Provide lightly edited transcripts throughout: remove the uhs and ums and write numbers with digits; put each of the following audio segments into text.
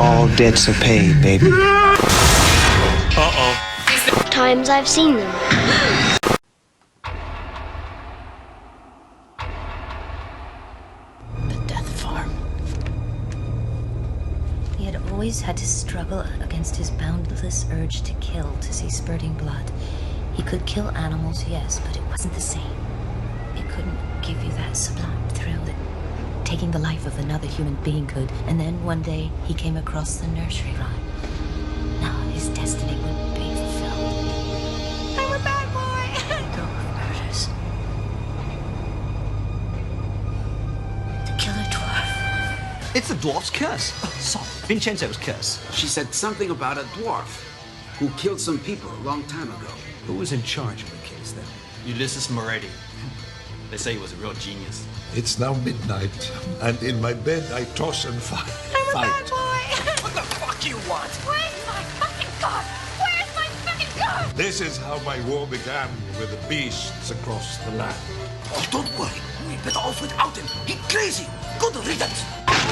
All debts are paid, baby. Uh-oh. Times I've seen them. The death farm. He had always had to struggle against his boundless urge to kill, to see spurting blood. He could kill animals, yes, but it wasn't the same. It couldn't give you that sublime thrill that taking the life of another human being could. And then one day he came across the nursery rhyme. Now his destiny would be fulfilled. I'm a bad boy! Dog of murders. To kill a dwarf. It's the dwarf's curse. Oh, sorry, Vincenzo's curse. She said something about a dwarf who killed some people a long time ago. Who was in charge of the case then? Ulysses Moretti. They say he was a real genius. It's now midnight, and in my bed I toss and fight. I'm a bad boy! What the fuck you want? Where's my fucking gun? Where's my fucking gun? This is how my war began with the beasts across the land. Oh, don't worry. We're better off without him. He's crazy. Good riddance.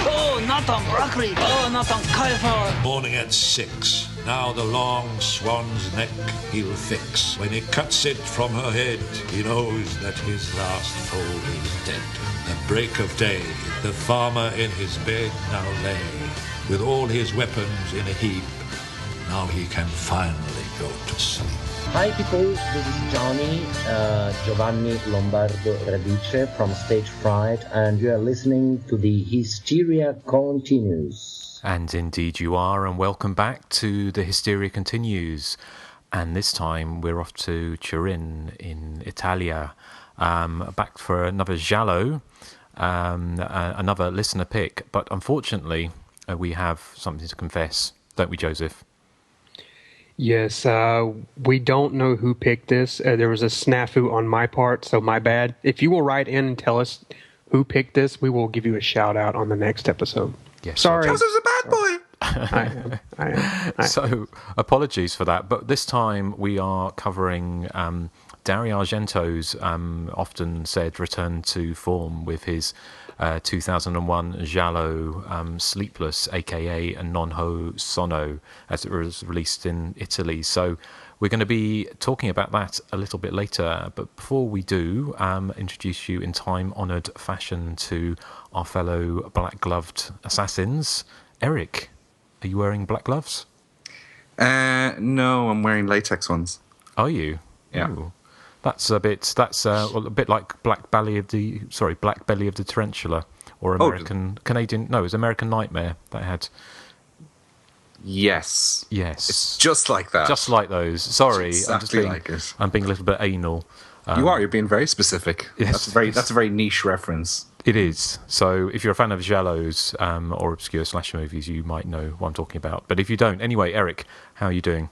Oh, not on broccoli. Oh, not on cauliflower. Morning at 6. Now the long swan's neck he'll fix. When he cuts it from her head, he knows that his last foe is dead. At break of day, the farmer in his bed now lay, with all his weapons in a heap. Now he can finally go to sleep. Hi people, this is Johnny, Giovanni Lombardo Radice from Stage Fright, and you are listening to the Hysteria Continues. And indeed you are, and welcome back to the Hysteria Continues. And this time we're off to Turin in Italia, back for another giallo, another listener pick. But unfortunately, we have something to confess, don't we, Joseph? Yes, we don't know who picked this. There was a snafu on my part, so my bad. If you will write in and tell us who picked this, we will give you a shout out on the next episode. Yes, sorry. Joseph's a bad boy. I am. So, apologies for that. But this time we are covering Dario Argento's often said return to form with his 2001 giallo Sleepless, aka Non Ho Sono, as it was released in Italy. So we're going to be talking about that a little bit later. But before we do, introduce you in time-honoured fashion to our fellow black-gloved assassins. Erik, are you wearing black gloves? No, I'm wearing latex ones. Are you? Yeah. Ooh. That's a bit like Black Belly of the Tarantula, or Canadian. No, it was American Nightmare that had. Yes. It's just like that. Just like those. Sorry, I'm being a little bit anal. You're being very specific. Yes, that's a very niche reference. It is. So if you're a fan of giallos or obscure slasher movies, you might know what I'm talking about. But if you don't, anyway, Erik, how are you doing?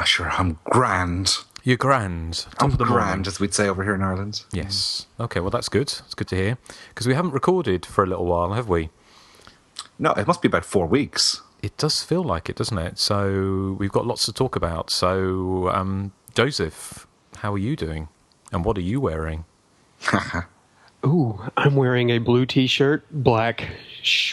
Sure, I'm grand. You're grand. I'm grand, as we'd say over here in Ireland. Yes. Okay, well, that's good. It's good to hear. Because we haven't recorded for a little while, have we? No, it must be about 4 weeks. It does feel like it, doesn't it? So we've got lots to talk about. So, Joseph, how are you doing? And what are you wearing? Ooh, I'm wearing a blue t-shirt, black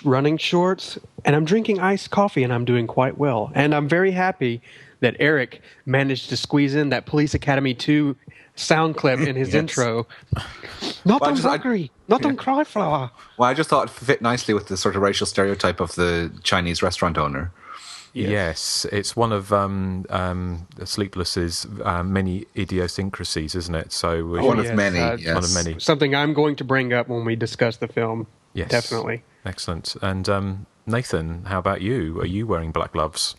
running shorts, and I'm drinking iced coffee, and I'm doing quite well. And I'm very happy that Erik managed to squeeze in that Police Academy 2 sound clip in his intro. Not on broccoli, not on cauliflower. Well, I just thought it fit nicely with the sort of racial stereotype of the Chinese restaurant owner. Yes, it's one of Sleepless's many idiosyncrasies, isn't it? So one of many. Yes. One of many. Something I'm going to bring up when we discuss the film. Yes, definitely. Excellent. And Nathan, how about you? Are you wearing black gloves?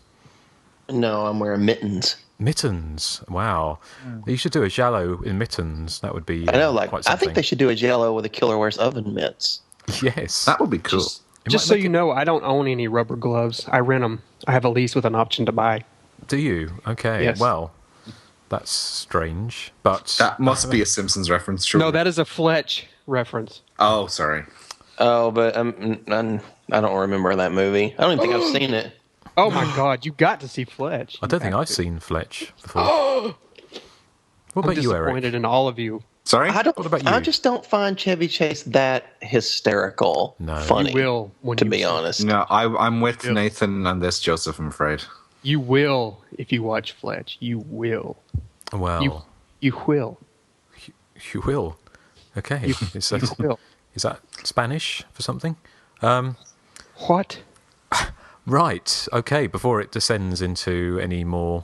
No, I'm wearing mittens. Mittens. Wow. You should do a giallo in mittens. That would be. I know. quite something. I think they should do a giallo with a killer wears oven mitts. Yes, that would be cool. Just so you know, I don't own any rubber gloves. I rent them. I have a lease with an option to buy. Do you? Okay. Yes. Well, that's strange. But that must be a Simpsons reference. Surely. No, that is a Fletch reference. Oh, sorry. Oh, but I don't remember that movie. I don't even think I've seen it. Oh my God, you got to see Fletch. I don't think I've seen Fletch before. What about you, Erik? I'm disappointed in all of you. Sorry? What about you? I just don't find Chevy Chase that hysterical funny. You will, to be honest. No, I'm with Nathan on this, Joseph, I'm afraid. You will if you watch Fletch. You will. Well, you will. You will. Okay. Is that Spanish for something? What? Right. Okay. Before it descends into any more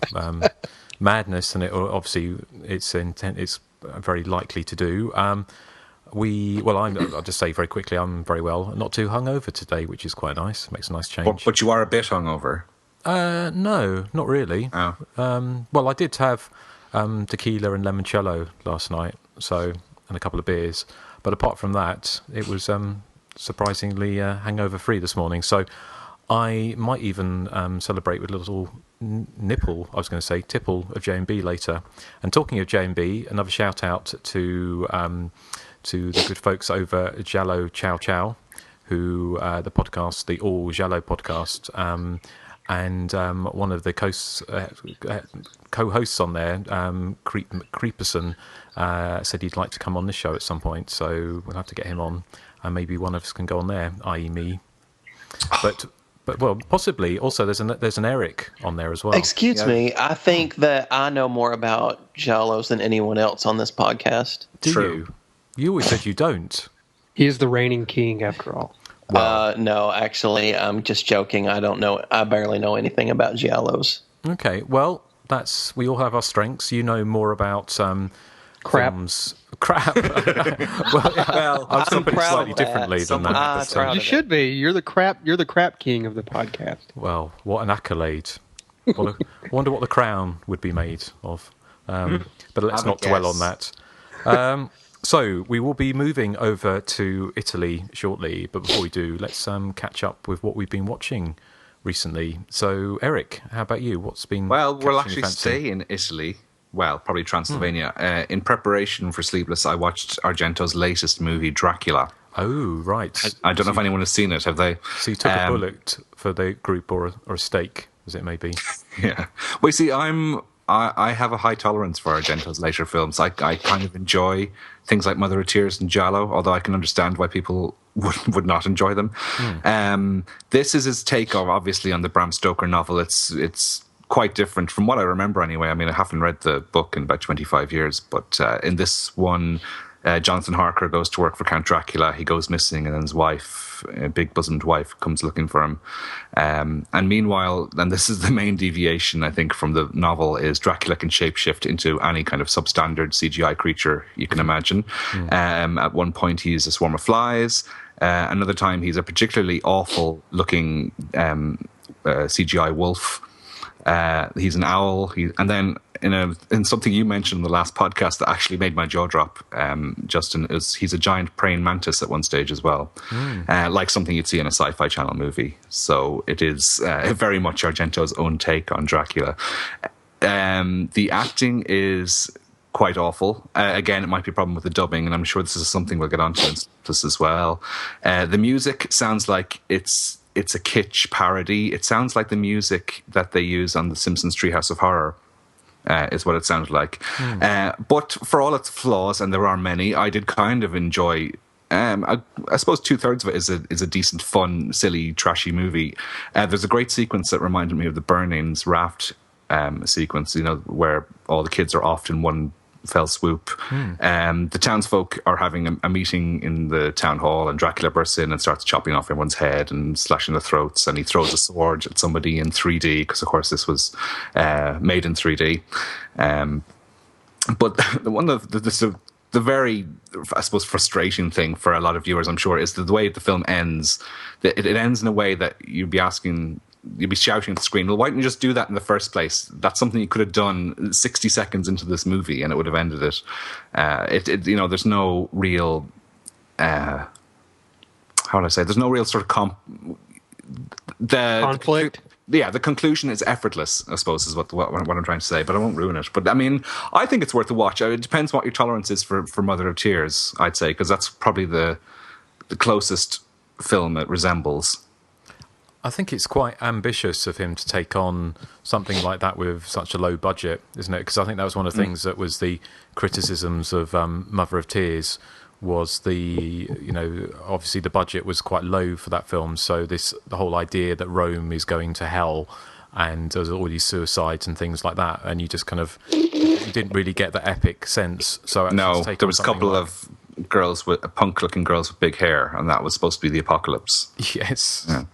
madness, and obviously it's very likely to do. I'll just say very quickly, I'm very well, not too hungover today, which is quite nice. Makes a nice change. But you are a bit hungover. No, not really. Oh. Well, I did have tequila and limoncello last night, and a couple of beers. But apart from that, it was surprisingly hangover free this morning. So I might even celebrate with a little tipple of J&B later. And talking of J&B, another shout out to the good folks over Giallo Ciao Ciao, who the podcast, the All Giallo podcast, and one of the co-hosts on there, Creeperson, said he'd like to come on this show at some point. So we'll have to get him on, and maybe one of us can go on there, i.e. me. But well, possibly also there's an Erik on there as well. Excuse me, I think that I know more about Giallos than anyone else on this podcast. True. You always said you don't. He is the reigning king, after all. No, actually, I'm just joking. I don't know. I barely know anything about Giallos. Okay, well, we all have our strengths. You know more about films. Crap. well, I was putting it slightly differently than that. You should be. You're the crap king of the podcast. Well, what an accolade! I wonder what the crown would be made of. But let's not dwell on that. So we will be moving over to Italy shortly, but before we do, let's catch up with what we've been watching recently. So, Erik, how about you? What's been? Well, we'll actually stay in Italy. Well, probably Transylvania. In preparation for Sleepless, I watched Argento's latest movie, Dracula. Oh, right. I don't know if anyone has seen it. Have they? So you took a bullet for the group or a steak, as it may be. Yeah. Well, you see, I have a high tolerance for Argento's later films. I kind of enjoy things like Mother of Tears and Giallo, although I can understand why people would not enjoy them. This is his take, obviously, on the Bram Stoker novel. It's quite different from what I remember anyway. I mean, I haven't read the book in about 25 years, but in this one, Jonathan Harker goes to work for Count Dracula. He goes missing, and then his wife, a big-bosomed wife, comes looking for him. And meanwhile, and this is the main deviation, I think, from the novel, is Dracula can shapeshift into any kind of substandard CGI creature you can imagine. At one point, he's a swarm of flies. Another time, he's a particularly awful-looking CGI wolf. He's an owl. And then in something you mentioned in the last podcast that actually made my jaw drop, Justin, is he's a giant praying mantis at one stage as well, like something you'd see in a Sci-Fi Channel movie. So it is very much Argento's own take on Dracula. The acting is quite awful. Again, it might be a problem with the dubbing, and I'm sure this is something we'll get onto in this as well. The music sounds like it's a kitsch parody. It sounds like the music that they use on The Simpsons Treehouse of Horror, is what it sounds like. But for all its flaws, and there are many, I did kind of enjoy. I suppose 2/3 of it is a decent, fun, silly, trashy movie. There's a great sequence that reminded me of the Burnings raft sequence, where all the kids are off in one fell swoop. The townsfolk are having a meeting in the town hall, and Dracula bursts in and starts chopping off everyone's head and slashing their throats, and he throws a sword at somebody in 3D, because of course this was made in 3D. But the very, I suppose, frustrating thing for a lot of viewers, I'm sure, is the way the film ends. It ends in a way that you'd be shouting at the screen, well, why didn't you just do that in the first place? That's something you could have done 60 seconds into this movie and it would have ended it. There's no real, how would I say, there's no real sort of conflict. The conclusion is effortless, I suppose, is what I'm trying to say, but I won't ruin it. But I mean, I think it's worth a watch. It depends what your tolerance is for Mother of Tears, I'd say, because that's probably the closest film it resembles. I think it's quite ambitious of him to take on something like that with such a low budget, isn't it? Because I think that was one of the things that was the criticisms of Mother of Tears, was obviously the budget was quite low for that film. So the whole idea that Rome is going to hell and there's all these suicides and things like that, and you just kind of you didn't really get the epic sense. So no, there was a couple of punk-looking girls with big hair, and that was supposed to be the apocalypse. Yes. Yeah.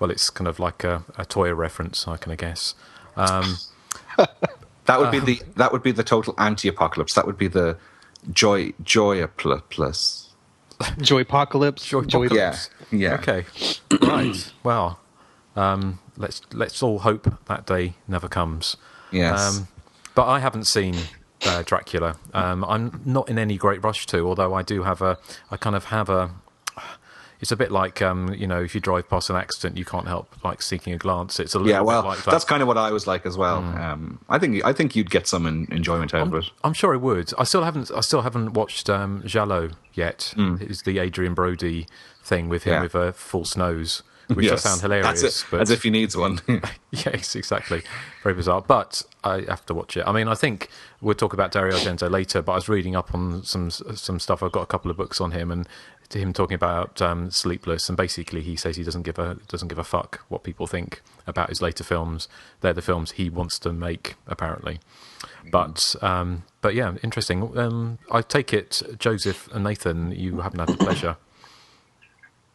Well, it's kind of like a Toya reference, I can guess. That would be the total anti-apocalypse. That would be the joy-apocalypse. Joy-apocalypse? Joy-apocalypse. Yeah. Okay. Right. Well, let's all hope that day never comes. Yes. But I haven't seen Dracula. I'm not in any great rush to, although I do have it's a bit like, if you drive past an accident, you can't help like seeking a glance. It's a little bit like that. That's kind of what I was like as well. I think you'd get some enjoyment out of it. I'm sure I would. I still haven't watched Giallo yet. It's the Adrian Brody thing with him with a false nose, which I found hilarious. But as if he needs one. Yes, exactly. Very bizarre. But I have to watch it. I mean, I think we'll talk about Dario Argento later, but I was reading up on some stuff. I've got a couple of books on him, and to him talking about Sleepless, and basically he says he doesn't give a fuck what people think about his later films. They're the films he wants to make, apparently. But yeah, interesting. I take it, Joseph and Nathan, you haven't had the pleasure.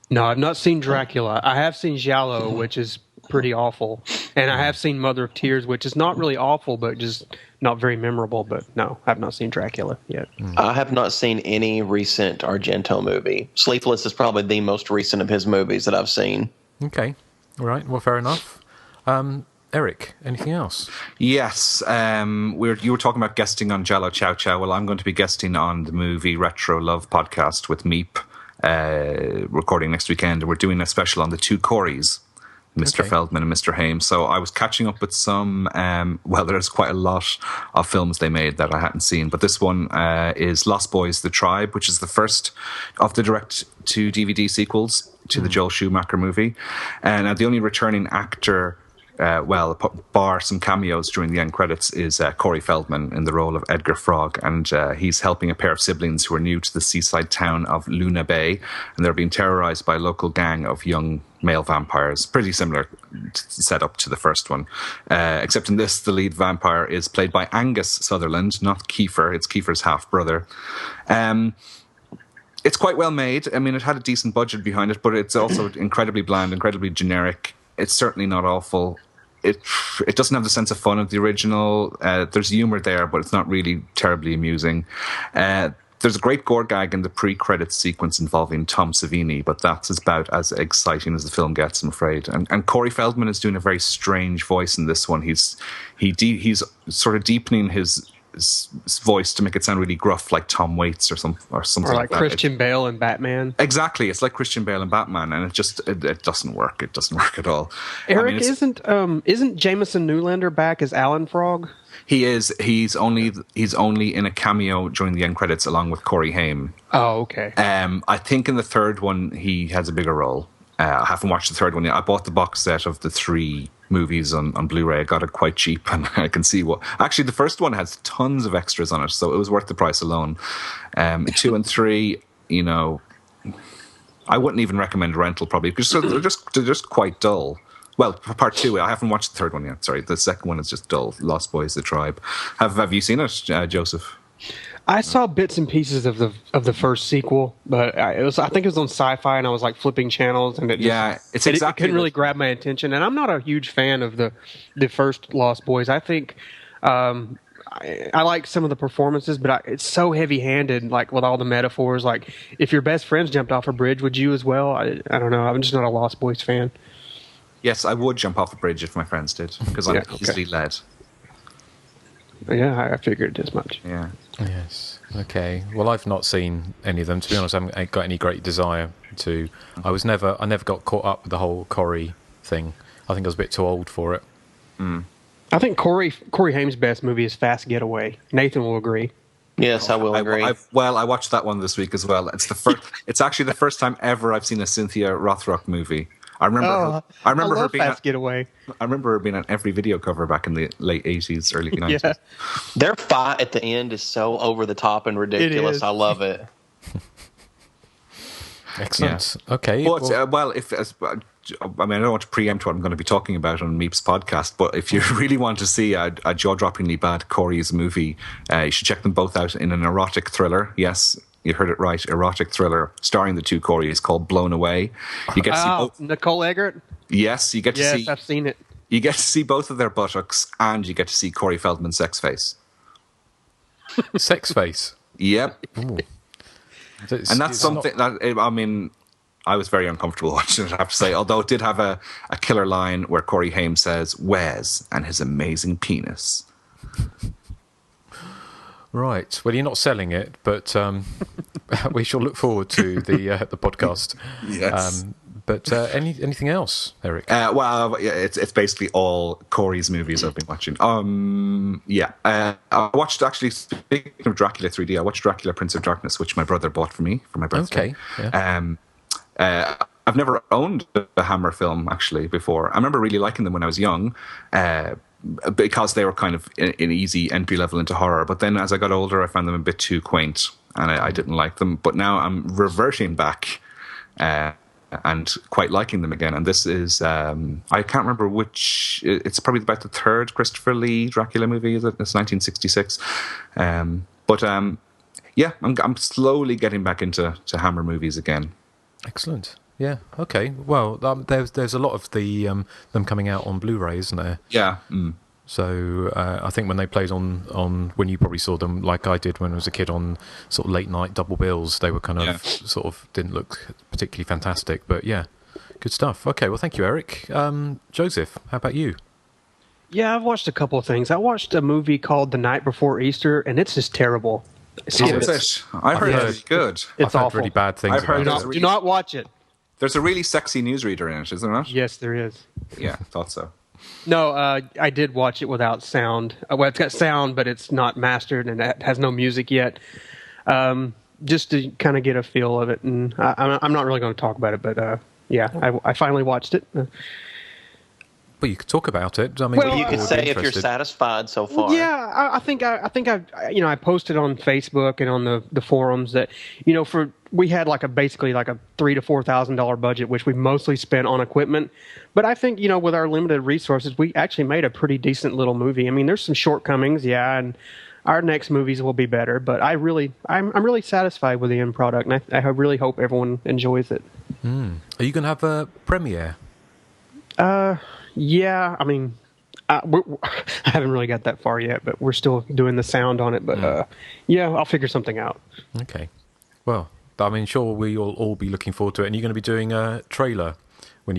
No, I've not seen Dracula. I have seen Giallo, which is pretty awful, and I have seen Mother of Tears, which is not really awful, but just not very memorable. But no, I've not seen Dracula yet. I have not seen any recent Argento movie. Sleepless is probably the most recent of his movies that I've seen. Okay, all right. Well, fair enough. Eric, anything else? Yes, you were talking about guesting on Giallo Ciao Ciao. Well, I'm going to be guesting on the movie Retro Love podcast with Meep, recording next weekend. We're doing a special on the two Coreys, Mr. Feldman and Mr. Haim. So I was catching up with some, there's quite a lot of films they made that I hadn't seen, but this one is Lost Boys, The Tribe, which is the first of the direct-to-DVD sequels to the Joel Schumacher movie. And the only returning actor, bar some cameos during the end credits, is Corey Feldman in the role of Edgar Frog, and he's helping a pair of siblings who are new to the seaside town of Luna Bay, and they're being terrorized by a local gang of young male vampires. Pretty similar setup to the first one, except in this, the lead vampire is played by Angus Sutherland, not Kiefer. It's Kiefer's half-brother. It's quite well made. I mean, it had a decent budget behind it, but it's also incredibly bland, incredibly generic. It's certainly not awful. It doesn't have the sense of fun of the original. There's humor there, but it's not really terribly amusing. There's a great gore gag in the pre-credits sequence involving Tom Savini, but that's about as exciting as the film gets, I'm afraid. And Corey Feldman is doing a very strange voice in this one. He's sort of deepening his voice to make it sound really gruff, like Tom Waits or something like that. Christian Bale in Batman. Exactly, it's like Christian Bale in Batman, and it doesn't work. It doesn't work at all. Eric, isn't Jameson Newlander back as Alan Frog? He is. He's only in a cameo during the end credits along with Corey Haim. Oh, okay. I think in the third one he has a bigger role. I haven't watched the third one yet. I bought the box set of the 3 movies on Blu-ray. I got it quite cheap, and I can see what... Actually, the first one has tons of extras on it, so it was worth the price alone. 2 and 3, I wouldn't even recommend a rental, probably, because they're just quite dull. Well, part 2, I haven't watched the third one yet. Sorry, the second one is just dull. Lost Boys, The Tribe. Have you seen it, Joseph? I saw bits and pieces of the first sequel, but I think it was on Sci-Fi, and I was like flipping channels, and it couldn't really grab my attention. And I'm not a huge fan of the first Lost Boys. I think I like some of the performances, but it's so heavy-handed, like with all the metaphors. Like, if your best friends jumped off a bridge, would you as well? I don't know. I'm just not a Lost Boys fan. Yes, I would jump off a bridge if my friends did, because I'm easily led. Yeah, I figured as much. Yeah. Yes. Okay. Well, I've not seen any of them. To be honest, I haven't got any great desire to. I never got caught up with the whole Corey thing. I think I was a bit too old for it. I think Corey Haim's best movie is Fast Getaway. Nathan will agree. Yes, I will agree. I watched that one this week as well. It's actually the first time ever I've seen a Cynthia Rothrock movie. I remember. I remember I her love being. Fast Getaway. I remember her being on every video cover back in the late 80s, early 90s. Yeah. Their fight at the end is so over the top and ridiculous. is. I love it. Excellent. Okay. But I mean, I don't want to preempt what I'm going to be talking about on Meep's podcast, but if you really want to see a jaw-droppingly bad Corey's movie, you should check them both out in an erotic thriller. Yes, you heard it right, erotic thriller starring the two Coreys called Blown Away. You get to see both. Nicole Eggert? Yes, you get to see. Yes, I've seen it. You get to see both of their buttocks, and you get to see Corey Feldman's sex face. Sex face? Yep. Ooh. And that's something that, I mean, I was very uncomfortable watching it, I have to say, although it did have a killer line where Corey Haim says, Wes and his amazing penis. Right. Well, you're not selling it, but we shall look forward to the podcast. Yes. But anything else, Erik? Well, yeah, it's basically all Corey's movies I've been watching. I watched, actually, speaking of Dracula 3D, I watched Dracula Prince of Darkness, which my brother bought for me for my birthday. Okay. Yeah. I've never owned a Hammer film, actually, before. I remember really liking them when I was young, because they were kind of an easy entry level into horror. But then as I got older, I found them a bit too quaint, and I didn't like them. But now I'm reverting back and quite liking them again. And this is, I can't remember which, it's probably about the third Christopher Lee Dracula movie. It's 1966. Yeah, I'm slowly getting back into Hammer movies again. Excellent. Yeah. Okay. Well, there's a lot of them coming out on Blu-ray, isn't there? Yeah. So I think when they played on when you probably saw them, like I did when I was a kid, on sort of late night double bills, they were kind of sort of didn't look particularly fantastic, but yeah, good stuff. Okay. Well, thank you, Erik. Joseph, how about you? Yeah, I've watched a couple of things. I watched a movie called The Night Before Easter, and it's just terrible. I've heard it's good. It's I've awful. heard really bad things. I've heard Do not watch it. There's a really sexy newsreader in it, isn't there not? Yes, there is. Yeah, thought so. No, I did watch it without sound. Well, it's got sound, but it's not mastered, and it has no music yet. Just to kind of get a feel of it, and I'm not really going to talk about it, but yeah, I finally watched it. But you could talk about it. I mean, well, you could say if you're satisfied so far. Yeah, I think I posted on Facebook and on the forums that we had basically like a $3,000 to $4,000 budget, which we mostly spent on equipment. But I think with our limited resources, we actually made a pretty decent little movie. I mean, there's some shortcomings, and our next movies will be better. But I'm really satisfied with the end product, and I really hope everyone enjoys it. Are you going to have a premiere? Yeah, I mean, I haven't really got that far yet, but we're still doing the sound on it. But yeah, I'll figure something out. Okay. Well, I mean, sure, we'll all be looking forward to it. And you're going to be doing a trailer when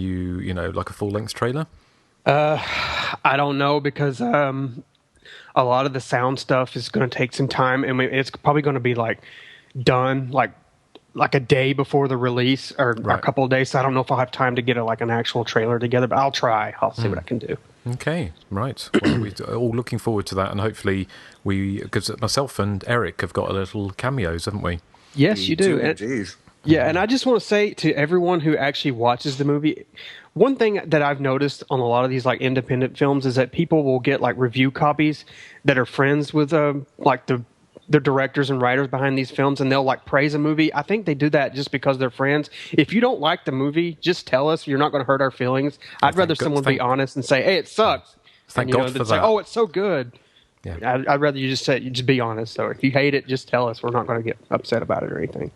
like a full-length trailer? I don't know, because a lot of the sound stuff is going to take some time, and it's probably going to be done like a day before the release, or a couple of days. So I don't know if I'll have time to get an actual trailer together, but I'll try. I'll see what I can do. Okay, right. Well, we're all looking forward to that, and hopefully because myself and Erik have got a little cameos, haven't we? Yes, you do. Yeah, and I just want to say to everyone who actually watches the movie, one thing that I've noticed on a lot of these independent films is that people will get review copies that are friends with the directors and writers behind these films, and they'll praise a movie. I think they do that just because they're friends. If you don't like the movie, just tell us. You're not going to hurt our feelings. I'd rather someone be honest and say, "Hey, it sucks." Thank God for that. Say, "Oh, it's so good." Yeah. I'd rather you just be honest. So if you hate it, just tell us. We're not going to get upset about it or anything.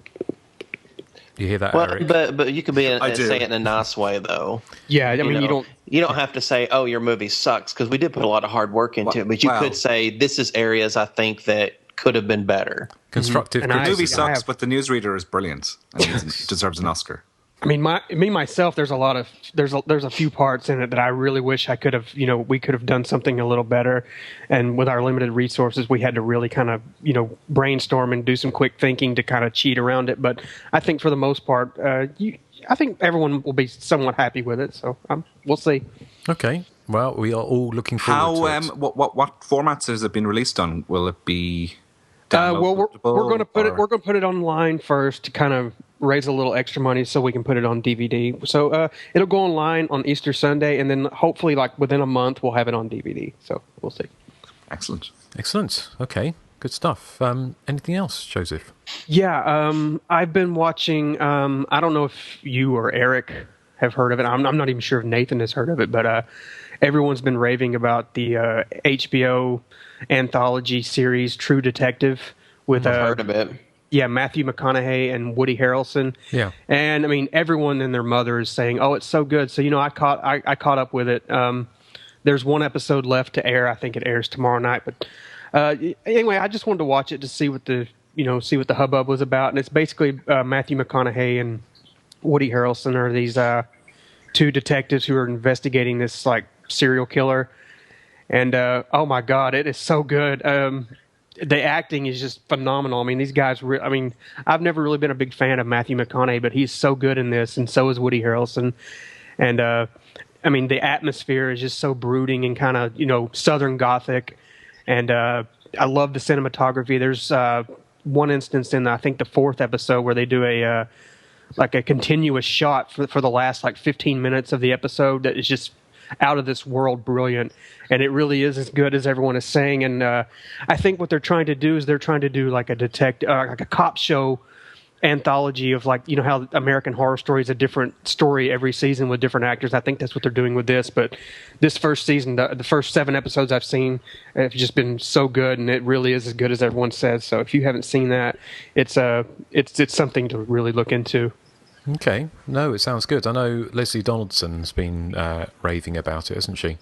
You hear that, well, Erik? But you could say it in a nice way, though. Yeah, I mean, you don't have to say, "Oh, your movie sucks," because we did put a lot of hard work into it. But you could say, "This is areas I think that could have been better." Constructive criticism. The movie sucks, but the newsreader is brilliant and he deserves an Oscar. I mean, myself, there's a few parts in it that I really wish I could have, we could have done something a little better. And with our limited resources, we had to really kind of, brainstorm and do some quick thinking to kind of cheat around it. But I think for the most part, I think everyone will be somewhat happy with it. So we'll see. Okay. Well, we are all looking forward to it. What formats has it been released on? Will it be well, we're going to put it online first to kind of raise a little extra money so we can put it on DVD. So it'll go online on Easter Sunday, and then hopefully, like within a month, we'll have it on DVD. So we'll see. Excellent. Okay, good stuff. Anything else, Joseph? Yeah, I've been watching. I don't know if you or Erik have heard of it. I'm not even sure if Nathan has heard of it, but everyone's been raving about the HBO anthology series True Detective with I've heard of it. Yeah, Matthew McConaughey and Woody Harrelson. Yeah, and I mean everyone and their mother is saying, "Oh, it's so good." So I caught up with it. There's one episode left to air. I think it airs tomorrow night. But anyway, I just wanted to watch it to see what the hubbub was about. And it's basically Matthew McConaughey and Woody Harrelson are these two detectives who are investigating this like serial killer. And oh my God, it is so good. The acting is just phenomenal. I mean, these guys. I've never really been a big fan of Matthew McConaughey, but he's so good in this, and so is Woody Harrelson. And the atmosphere is just so brooding and kind of Southern Gothic. And I love the cinematography. There's one instance in I think the 4th episode where they do a continuous shot for the last 15 minutes of the episode that is just out of this world brilliant, and it really is as good as everyone is saying. And I think what they're trying to do is like a cop show anthology of how American Horror Story is a different story every season with different actors. I think that's what they're doing with this. But this first season, the first 7 episodes I've seen have just been so good, and it really is as good as everyone says. So if you haven't seen that, it's something to really look into. Okay. No, it sounds good. I know Leslie Donaldson's been raving about it, hasn't she?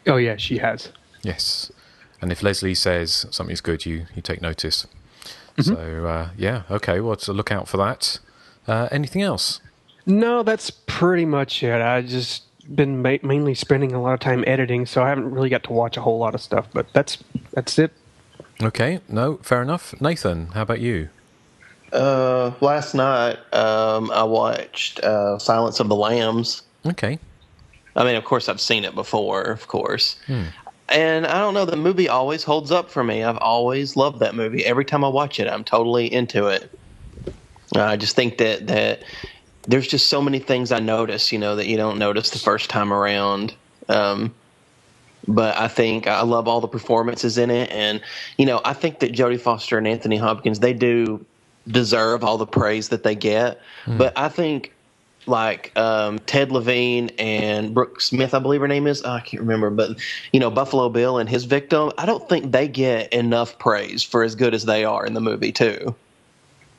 Oh, yeah, she has. Yes. And if Leslie says something's good, you take notice. Mm-hmm. So, yeah, okay, well, to look out for that. Anything else? No, that's pretty much it. I've just been mainly spending a lot of time editing, so I haven't really got to watch a whole lot of stuff, but that's it. Okay, no, fair enough. Nathan, how about you? Last night, I watched Silence of the Lambs. Okay. I mean, of course, I've seen it before, of course. And I don't know, the movie always holds up for me. I've always loved that movie. Every time I watch it, I'm totally into it. I just think that there's just so many things I notice, that you don't notice the first time around. But I think I love all the performances in it. And, I think that Jodie Foster and Anthony Hopkins, they do deserve all the praise that they get. But I think Ted Levine and Brooke Smith, I believe her name is. I can't remember, but Buffalo Bill and his victim, I don't think they get enough praise for as good as they are in the movie too.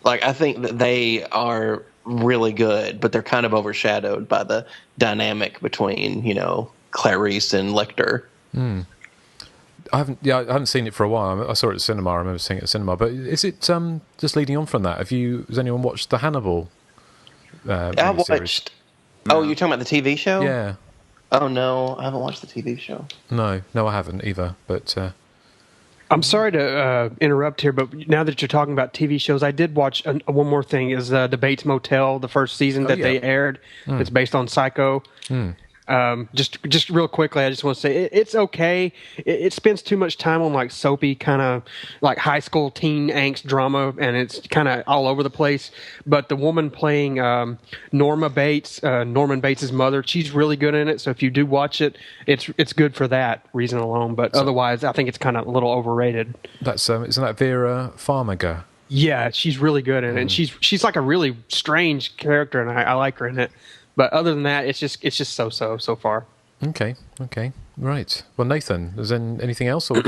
I think that they are really good, but they're kind of overshadowed by the dynamic between Clarice and Lecter. I haven't seen it for a while. I saw it at cinema. I remember seeing it at cinema. But is it just leading on from that? Has anyone watched the Hannibal? I watched. Oh, you're talking about the TV show? Yeah. Oh no, I haven't watched the TV show. No, I haven't either. But I'm sorry to interrupt here, but now that you're talking about TV shows, I did watch one more thing. Is the Bates Motel, the first season that they aired? It's based on Psycho. Just real quickly, I just want to say it's okay. It spends too much time on soapy kind of high school teen angst drama, and it's kind of all over the place. But the woman playing Norma Bates, Norman Bates' mother, she's really good in it. So if you do watch it, it's good for that reason alone. But otherwise, I think it's kind of a little overrated. That's isn't that Vera Farmiga? Yeah, she's really good in it, and she's like a really strange character, and I like her in it. But other than that, it's just so far. Okay, right. Well, Nathan, is there anything else? Or?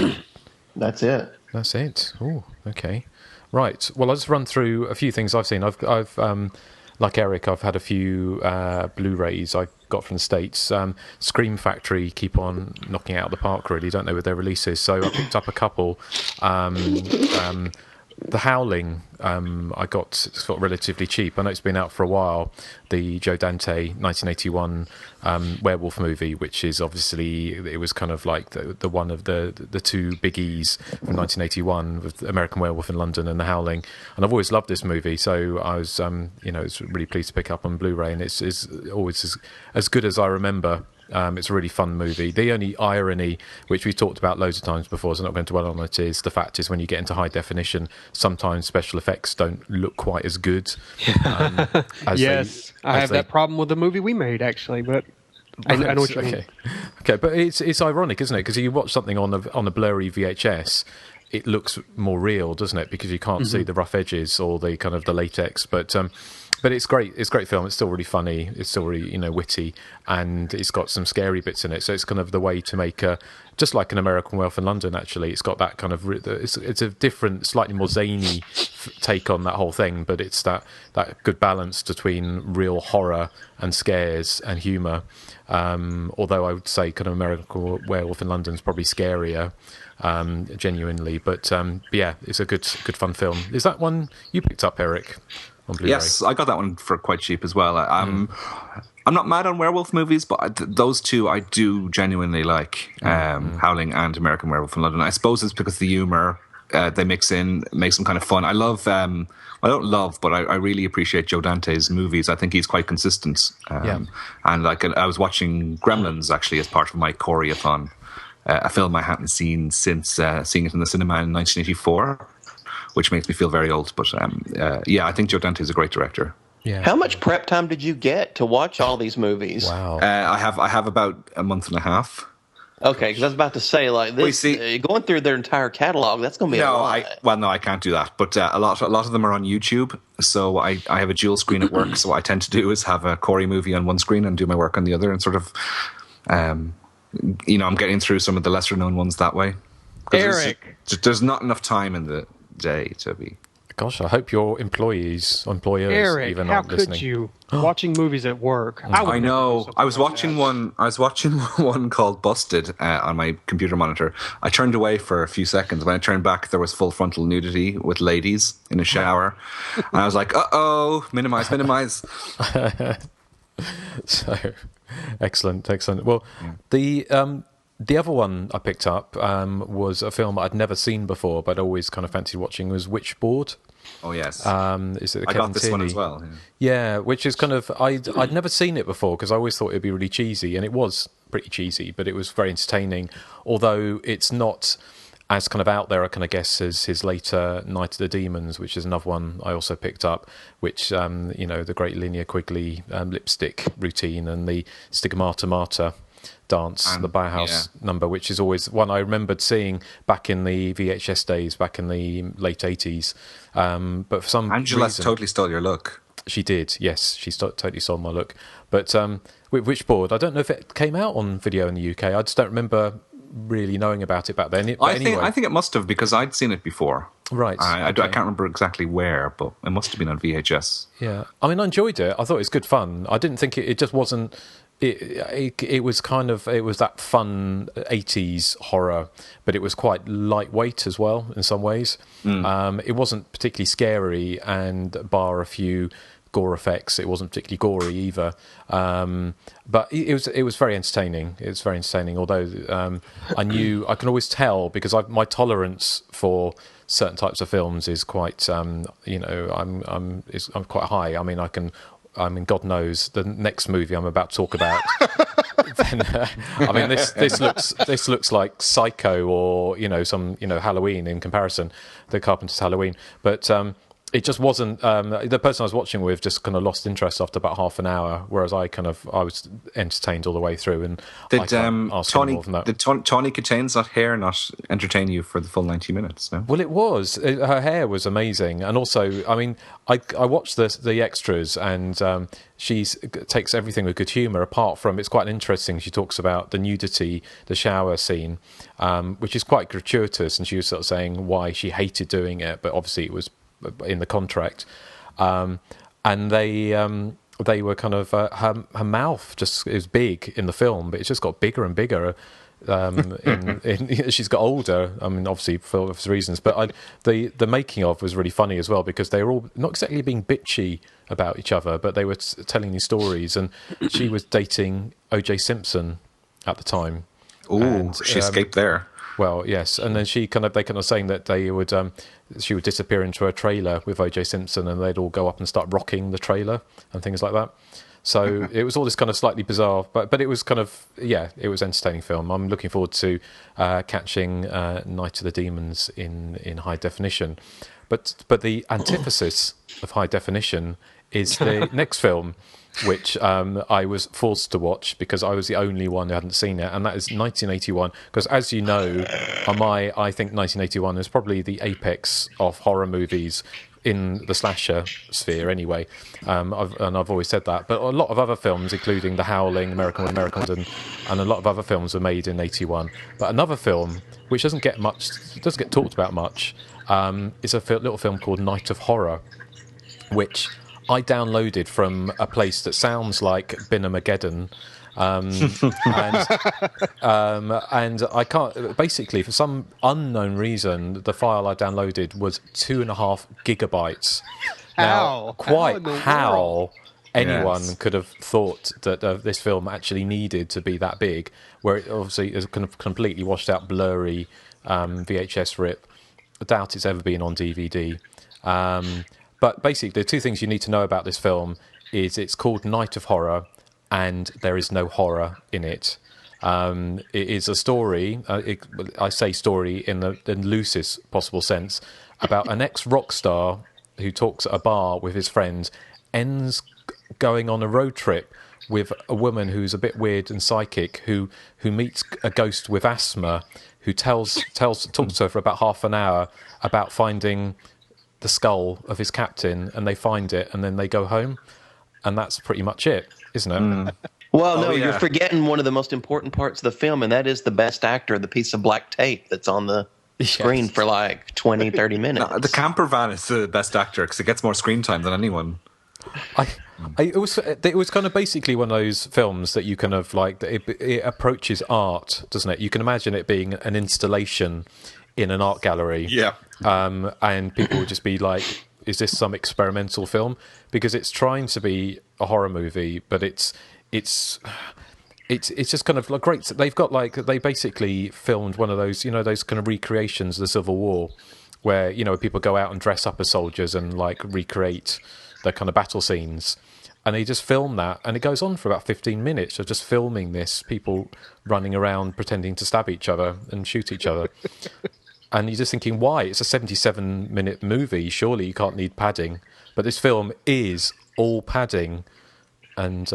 That's it. That's it. Oh, okay. Right. Well, I'll just run through a few things I've seen. I've like Erik, I've had a few Blu-rays I got from the States. Scream Factory keep on knocking it out of the park, really. Don't know with their releases. So I picked up a couple. The Howling, I got relatively cheap. I know it's been out for a while. The Joe Dante 1981 werewolf movie, which is obviously, it was kind of like the one of the two biggies from 1981 with American Werewolf in London and The Howling. And I've always loved this movie, so I was, was really pleased to pick up on Blu-ray, and it's always as good as I remember. It's a really fun movie. The only irony, which we've talked about loads of times before, so I'm not going to dwell on it, is the fact is when you get into high definition, sometimes special effects don't look quite as good. Yes, I have that problem with the movie we made, actually, but I know what you mean. Okay, but it's ironic, isn't it? Because you watch something on a blurry VHS, it looks more real, doesn't it? Because you can't see the rough edges or the kind of the latex. But it's great. It's a great film. It's still really funny. It's still really witty, and it's got some scary bits in it. So it's kind of the way to make just like an American Werewolf in London. Actually, it's got that kind of it's a different, slightly more zany take on that whole thing. But it's that good balance between real horror and scares and humour. Although I would say kind of American Werewolf in London is probably scarier. Genuinely, but yeah, it's a good fun film. Is that one you picked up, Erik, on Blu-ray? Yes, I got that one for quite cheap as well. I'm not mad on werewolf movies, but those two I do genuinely like, Howling and American Werewolf in London. I suppose it's because the humour they mix in makes them kind of fun. I love I don't love, but I really appreciate Joe Dante's movies. I think he's quite consistent. And like I was watching Gremlins actually as part of my Corey-a-thon. A film I hadn't seen since seeing it in the cinema in 1984, which makes me feel very old. But yeah, I think Joe Dante is a great director. Yeah. How much prep time did you get to watch all these movies? Wow. I have about a month and a half. Okay, because I was about to say, like, this, going through their entire catalog, that's going to be a lot. No, I can't do that. But a lot of them are on YouTube. So I have a dual screen at work. So what I tend to do is have a Corey movie on one screen and do my work on the other, and sort of. I'm getting through some of the lesser known ones that way. Erik, there's not enough time in the day to be. Gosh, I hope your employers Erik, even how aren't listening. could you watching movies at work? I know. I was watching one called Busted on my computer monitor. I turned away for a few seconds. When I turned back, there was full frontal nudity with ladies in a shower, and I was like, "Uh-oh, minimize." So excellent. Well, the other one I picked up was a film I'd never seen before, but always kind of fancied watching. Was Witchboard. Oh yes, is it? I got this one as well. Yeah, which is kind of I'd never seen it before because I always thought it'd be really cheesy, and it was pretty cheesy, but it was very entertaining. Although it's not as kind of out there, I kind of guess, as his later Night of the Demons, which is another one I also picked up, which, the great Linnea Quigley lipstick routine and the Stigmata Mater dance, the Bauhaus number, which is always one I remembered seeing back in the VHS days, back in the late 80s. But for some Angela reason, totally stole your look. She did, yes. She totally stole my look. But with Witchboard, I don't know if it came out on video in the UK. I just don't remember really knowing about it back then. I think it must have, because I'd seen it before. Right. I can't remember exactly where, but it must have been on VHS. Yeah. I mean, I enjoyed it. I thought it was good fun. I didn't think it just wasn't... It was kind of... It was that fun 80s horror, but it was quite lightweight as well in some ways. It wasn't particularly scary, and bar a few gore effects, it wasn't particularly gory either, but it was very entertaining. It was very entertaining, although I can always tell, because my tolerance for certain types of films is quite I'm quite high. I mean, God knows the next movie I'm about to talk about. Then, this looks like Psycho or some Halloween in comparison, the Carpenter's Halloween, but. It just wasn't. The person I was watching with just kind of lost interest after about half an hour, whereas I was entertained all the way through. And did I can't ask for more than that. Did Tawny Kitane's hair not entertain you for the full 90 minutes? No. Well, it was. Her hair was amazing, and also, I mean, I watched the extras, and she takes everything with good humour. Apart from, it's quite interesting. She talks about the nudity, the shower scene, which is quite gratuitous, and she was sort of saying why she hated doing it, but obviously it was in the contract, and they were kind of her mouth just is big in the film, but it's just got bigger and bigger. She's got older. I mean, obviously for reasons, but the making of was really funny as well, because they were all not exactly being bitchy about each other, but they were telling these stories. And she was dating O.J. Simpson at the time. Ooh, she escaped there. Well, yes, and then they kind of saying that they would she would disappear into a trailer with O.J. Simpson, and they'd all go up and start rocking the trailer and things like that. So it was all this kind of slightly bizarre, but it was kind of, it was an entertaining film. I'm looking forward to catching Night of the Demons in high definition. But the antithesis of high definition is the next film, which I was forced to watch because I was the only one who hadn't seen it, and that is 1981. Because as you know, I think 1981 is probably the apex of horror movies in the slasher sphere anyway. I've always said that. But a lot of other films, including The Howling, American and a lot of other films were made in 81. But another film, which doesn't get talked about much, is a little film called Night of Horror, which I downloaded from a place that sounds like Binamageddon. And I can't, basically, for some unknown reason, the file I downloaded was 2.5 gigabytes. Now, how anyone could have thought that this film actually needed to be that big, where it obviously is kind of completely washed out, blurry VHS rip. I doubt it's ever been on DVD. But basically, the two things you need to know about this film is it's called Night of Horror, and there is no horror in it. It is a story, I say story in the loosest possible sense, about an ex-rock star who talks at a bar with his friends, ends going on a road trip with a woman who's a bit weird and psychic, who meets a ghost with asthma, who talks to her for about half an hour about finding the skull of his captain, and they find it, and then they go home, and that's pretty much it, isn't it? Well, you're forgetting one of the most important parts of the film, and that is the best actor, the piece of black tape that's on the screen for like 20, 30 minutes. No, the camper van is the best actor because it gets more screen time than anyone. It was kind of basically one of those films that you kind of like, it approaches art, doesn't it? You can imagine it being an installation in an art gallery. Yeah. And people would just be like, is this some experimental film? Because it's trying to be a horror movie, but it's just kind of like great. They've got they basically filmed one of those, those kind of recreations of the Civil War, where, people go out and dress up as soldiers and like recreate the kind of battle scenes. And they just film that, and it goes on for about 15 minutes of just filming this, people running around pretending to stab each other and shoot each other. And you're just thinking, why? It's a 77-minute movie. Surely you can't need padding. But this film is all padding, and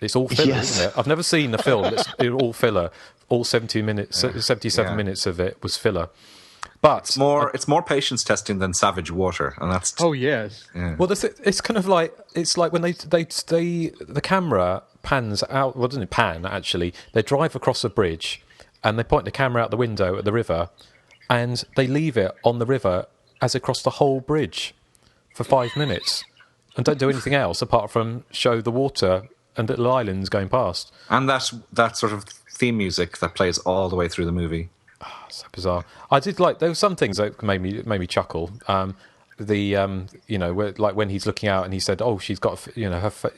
it's all filler, isn't it? I've never seen a film that's all filler. All 77 minutes of it was filler. But it's more patience testing than Savage Water, and that's. Oh yes. Yeah. Well, it's kind of like when the camera pans out. Well, doesn't it pan actually? They drive across a bridge, and they point the camera out the window at the river, and they leave it on the river as it across the whole bridge for 5 minutes, and don't do anything else apart from show the water and little islands going past. And that sort of theme music that plays all the way through the movie. Oh, so bizarre. I did there were some things that made me chuckle. Where, like when he's looking out and he said, "Oh, she's got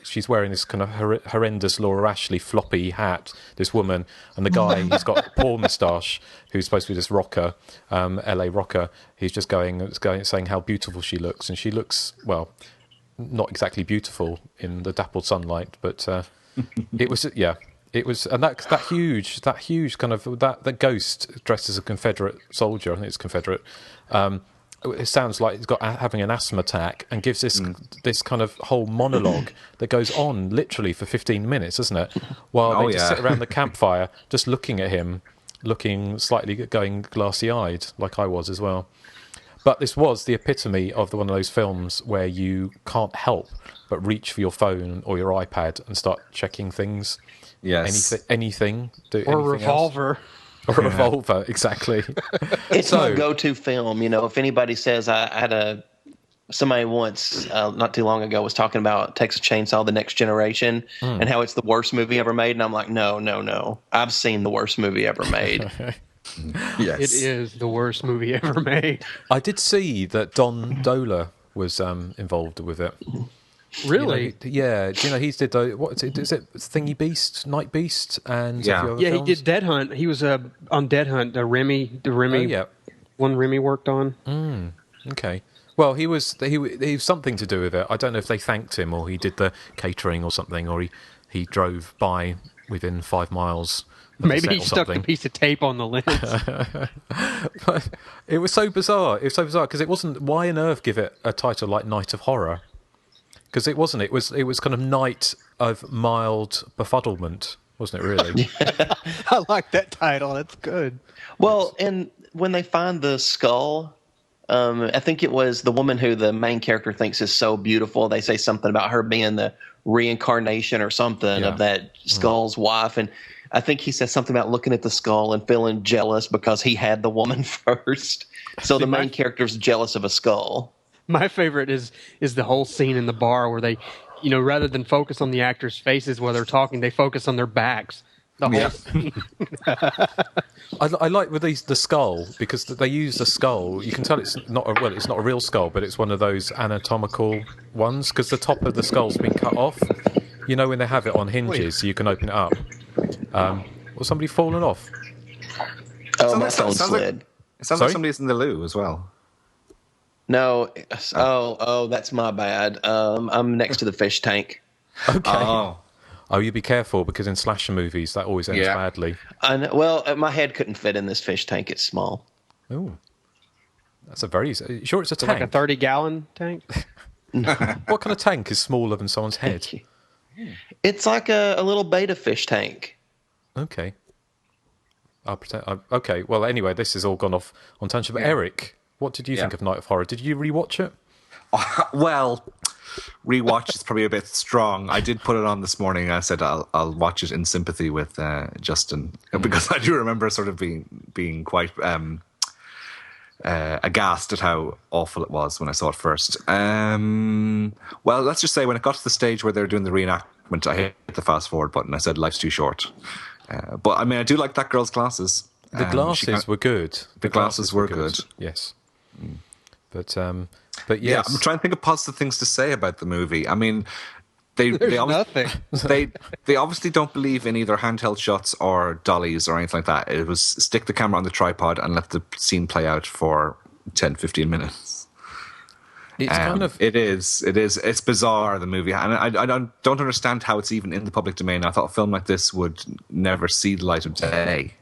she's wearing this kind of horrendous Laura Ashley floppy hat." This woman, and the guy, he's got a porn moustache, who's supposed to be this rocker, LA rocker. He's just saying how beautiful she looks, and she looks, well, not exactly beautiful in the dappled sunlight, but it was It was, and that huge kind of that ghost dressed as a Confederate soldier. I think it's Confederate. It sounds like he's having an asthma attack, and gives this kind of whole monologue that goes on literally for 15 minutes, doesn't it? While they just sit around the campfire, just looking at him, going glassy-eyed, like I was as well. But this was the epitome of one of those films where you can't help but reach for your phone or your iPad and start checking things. Yes. Anything. Or a revolver. Or a revolver, exactly. It's my go-to film. If anybody says, I had somebody once, not too long ago, was talking about Texas Chainsaw: The Next Generation and how it's the worst movie ever made. And I'm like, no. I've seen the worst movie ever made. Yes. It is the worst movie ever made. I did see that Don Dola was involved with it. Really? Yeah. Do you know, he did what is it? Thingy Beast, Night Beast, and he did Dead Hunt. He was on Dead Hunt. The Remy. One Remy worked on. Okay. Well, he was something to do with it. I don't know if they thanked him or he did the catering or something, or he drove by within 5 miles. Maybe he stuck a piece of tape on the lens. But it was so bizarre. It was so bizarre because it wasn't. Why on earth give it a title like Night of Horror? Because it wasn't. It was kind of Night of Mild Befuddlement, wasn't it? Really. I like that title. That's good. Well, and when they find the skull, I think it was the woman who the main character thinks is so beautiful. They say something about her being the reincarnation or something of that skull's wife, and I think he says something about looking at the skull and feeling jealous because he had the woman first. So the main character's jealous of a skull. My favorite is the whole scene in the bar where they, rather than focus on the actors' faces while they're talking, they focus on their backs. The whole scene. I like with the skull because they use the skull. You can tell it's not a real skull, but it's one of those anatomical ones because the top of the skull's been cut off. When they have it on hinges, so you can open it up. Was somebody fallen off? Oh, my phone slid. It sounds like somebody's in the loo as well. No. Oh, that's my bad. I'm next to the fish tank. Okay. Oh, you be careful because in slasher movies that always ends badly. I know, well, my head couldn't fit in this fish tank. It's small. Oh, that's a very sure it's a tank. Like a 30-gallon tank. What kind of tank is smaller than someone's head? It's like a little beta fish tank. Okay. I'll pretend. Okay. Well, anyway, this has all gone off on tangent. But Erik, what did you think of Night of Horror? Did you rewatch it? Well, rewatch is probably a bit strong. I did put it on this morning. I said I'll watch it in sympathy with Justin because I do remember sort of being quite aghast at how awful it was when I saw it first. Well, let's just say when it got to the stage where they were doing the reenactment, I hit the fast forward button. I said life's too short. But I mean, I do like that girl's glasses. The glasses were good. The glasses were good. Yes. But yes. Yeah, I'm trying to think of positive things to say about the movie. I mean, they nothing. they obviously don't believe in either handheld shots or dollies or anything like that. It was stick the camera on the tripod and let the scene play out for 10, 15 minutes. It's kind of... It's bizarre, the movie. And I don't understand how it's even in the public domain. I thought a film like this would never see the light of day.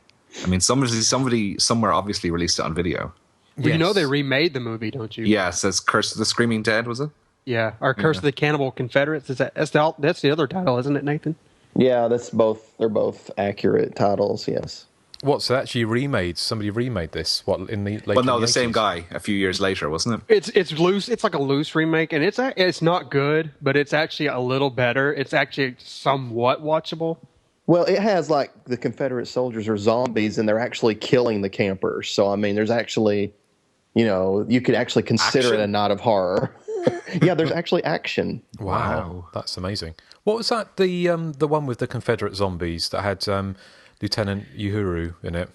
I mean, somebody somewhere obviously released it on video. Well, you know they remade the movie, don't you? Yes, as Curse of the Screaming Dead, was it? Yeah, or Curse of the Cannibal Confederates. That's the other title, isn't it, Nathan? Yeah, that's both. They're both accurate titles. Yes. What? So actually remade? Somebody remade this? What in the late? Well, no, the same guy a few years later, wasn't it? It's loose. It's like a loose remake, and it's not good, but it's actually a little better. It's actually somewhat watchable. Well, it has like the Confederate soldiers are zombies, and they're actually killing the campers. So I mean, there's actually, you could actually consider it a Night of Horror. Yeah, there's actually action. Wow, that's amazing. What was that? The one with the Confederate zombies that had Lieutenant Uhuru in it,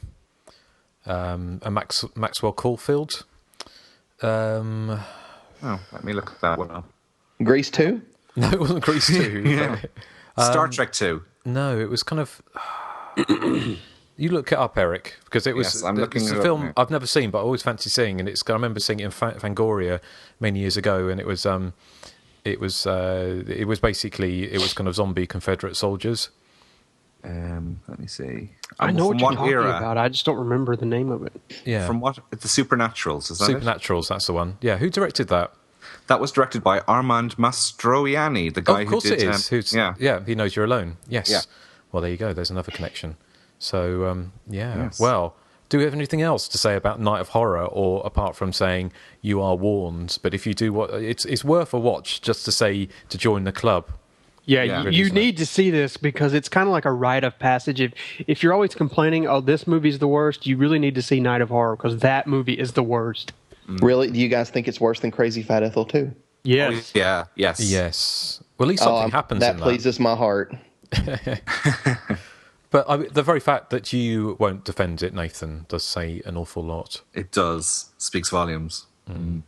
and Maxwell Caulfield. Let me look at that one up. Grease 2? No, it wasn't Grease 2. Yeah. Star Trek 2. No, it was kind of. You look it up, Erik, because it was. Yes, I'm looking it's a film I've never seen, but I always fancy seeing, and I remember seeing it in Fangoria many years ago, and it was basically kind of zombie Confederate soldiers. Let me see. I know what you're talking about. I just don't remember the name of it. Yeah. From what? The Supernaturals, is that Supernaturals, that's the one. Yeah. Who directed that? That was directed by Armand Mastroianni, the guy who did... Of course it is. Yeah, He Knows You're Alone. Yes. Yeah. Well, there you go. There's another connection. So, Yes. Well, do we have anything else to say about Night of Horror, or apart from saying you are warned? But if you do, it's worth a watch just to say to join the club. Yeah, you need to see this because it's kind of like a rite of passage. If you're always complaining, oh, this movie's the worst, you really need to see Night of Horror because that movie is the worst. Really? Do you guys think it's worse than Crazy Fat Ethel 2? Yes. Oh, yeah. Yes. Yes. Well, at least something happens in that. That pleases my heart. But the very fact that you won't defend it, Nathan, does say an awful lot. It does. Speaks volumes. Mm.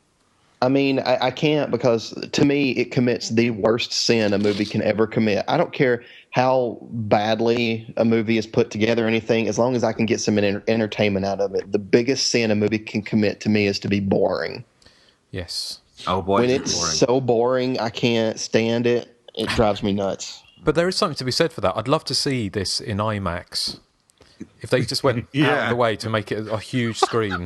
I mean, I can't because to me it commits the worst sin a movie can ever commit. I don't care how badly a movie is put together or anything, as long as I can get some entertainment out of it. The biggest sin a movie can commit to me is to be boring. Yes, Oh boy, when it's boring. so boring, I can't stand it. It drives me nuts. But there is something to be said for that. I'd love to see this in IMAX. If they just went out of the way to make it a huge screen.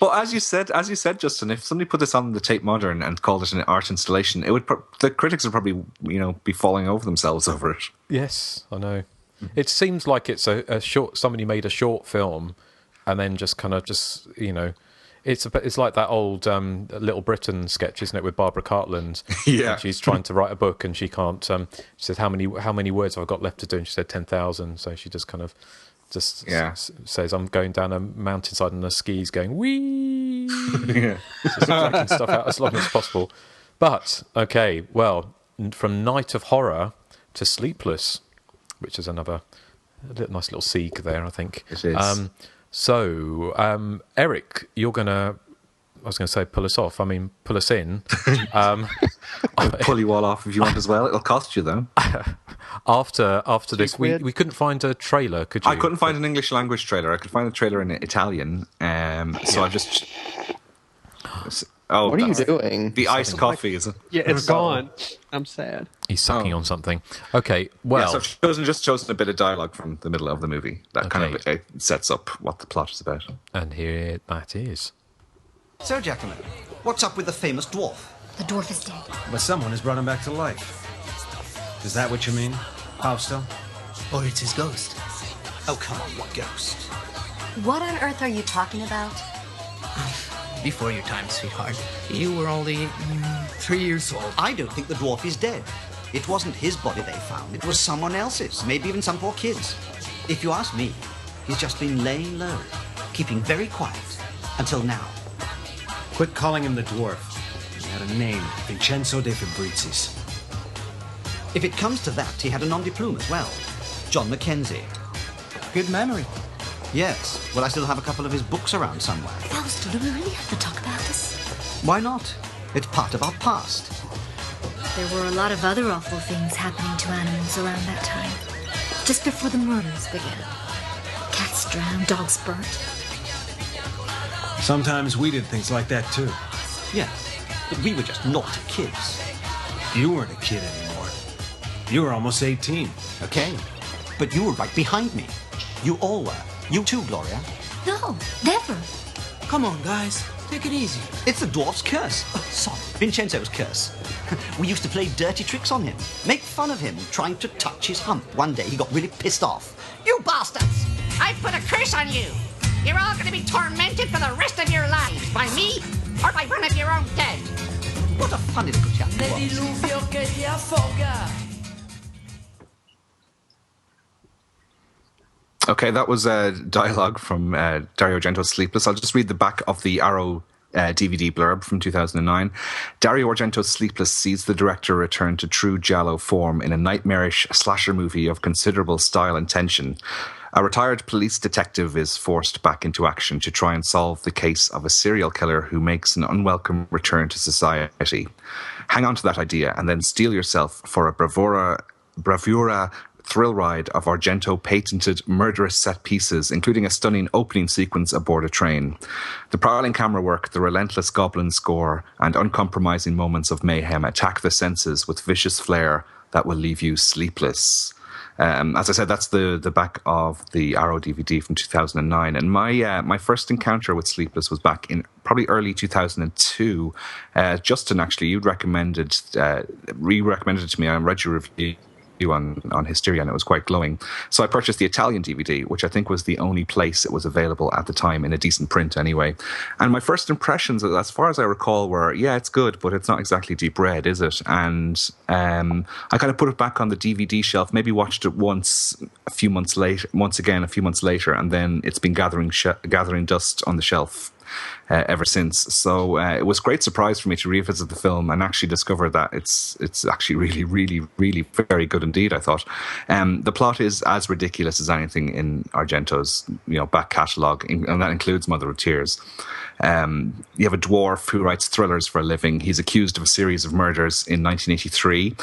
But as you said, Justin, if somebody put this on the Tate Modern and called it an art installation, it would the critics would probably be falling over themselves over it. Yes, I know. It seems like it's a short. Somebody made a short film, and then just it's like that old Little Britain sketch, isn't it, with Barbara Cartland? Yeah, and she's trying to write a book and she can't. She says, "How many words have I got left to do?" And she said 10,000. So she just says, "I'm going down a mountainside on the skis, going wee." Yeah. So dragging stuff out as long as possible. But okay, well, from Night of Horror to Sleepless, which is another nice little segue there, I think. It is. Erik, you're gonna. I was going to say pull us off. I mean, pull us in. I'll pull you all off if you want as well. It'll cost you though. After this, we couldn't find a trailer, could you? I couldn't find an English language trailer. I could find a trailer in Italian. So I just. Oh, what are you doing? The iced coffee, is it? Yeah, it's gone. I'm sad. He's sucking on something. Okay, well. Yeah, so I've just chosen a bit of dialogue from the middle of the movie that kind of sets up what the plot is about. And here that is. So, gentlemen, what's up with the famous dwarf? The dwarf is dead. But someone has brought him back to life. Is that what you mean, Fausto? Or it's his ghost. Oh, come on, what ghost? What on earth are you talking about? Before your time, sweetheart. You were only 3 years old. I don't think the dwarf is dead. It wasn't his body they found. It was someone else's, maybe even some poor kid's. If you ask me, he's just been laying low, keeping very quiet, until now. Quit calling him the dwarf. He had a name, Vincenzo de Fabrizi's. If it comes to that, he had a nom de plume as well. John Mackenzie. Good memory. Yes. Well, I still have a couple of his books around somewhere. Fausto, do we really have to talk about this? Why not? It's part of our past. There were a lot of other awful things happening to animals around that time. Just before the murders began. Cats drowned, dogs burnt. Sometimes we did things like that too. Yeah, but we were just naughty kids. You weren't a kid anymore. You were almost 18. Okay, but you were right behind me. You all were. You too, Gloria. No, never. Come on, guys. Take it easy. It's the dwarf's curse. Oh, sorry, Vincenzo's curse. We used to play dirty tricks on him, make fun of him, trying to touch his hump. One day he got really pissed off. You bastards! I put a curse on you. You're all going to be tormented for the rest of your lives by me or by one of your own dead. What a funny little chap he was. Okay, that was dialogue from Dario Argento's Sleepless. I'll just read the back of the Arrow DVD blurb from 2009. Dario Argento's Sleepless sees the director return to true giallo form in a nightmarish slasher movie of considerable style and tension. A retired police detective is forced back into action to try and solve the case of a serial killer who makes an unwelcome return to society. Hang on to that idea and then steel yourself for a bravura thrill ride of Argento-patented murderous set pieces, including a stunning opening sequence aboard a train. The prowling camera work, the relentless goblin score, and uncompromising moments of mayhem attack the senses with vicious flair that will leave you sleepless. As I said, that's the back of the Arrow DVD from 2009. And my first encounter with Sleepless was back in probably early 2002. Justin, actually, you recommended it to me. I read your review on Hysteria, and it was quite glowing. So I purchased the Italian DVD, which I think was the only place it was available at the time, in a decent print anyway. And my first impressions, as far as I recall, were, yeah, it's good, but it's not exactly deep red, is it? And I kind of put it back on the DVD shelf, maybe watched it once a few months later, and then it's been gathering dust on the shelf ever since. So it was a great surprise for me to revisit the film and actually discover that it's actually really, really, really very good indeed, I thought. The plot is as ridiculous as anything in Argento's back catalogue, and that includes Mother of Tears. You have a dwarf who writes thrillers for a living. He's accused of a series of murders in 1983.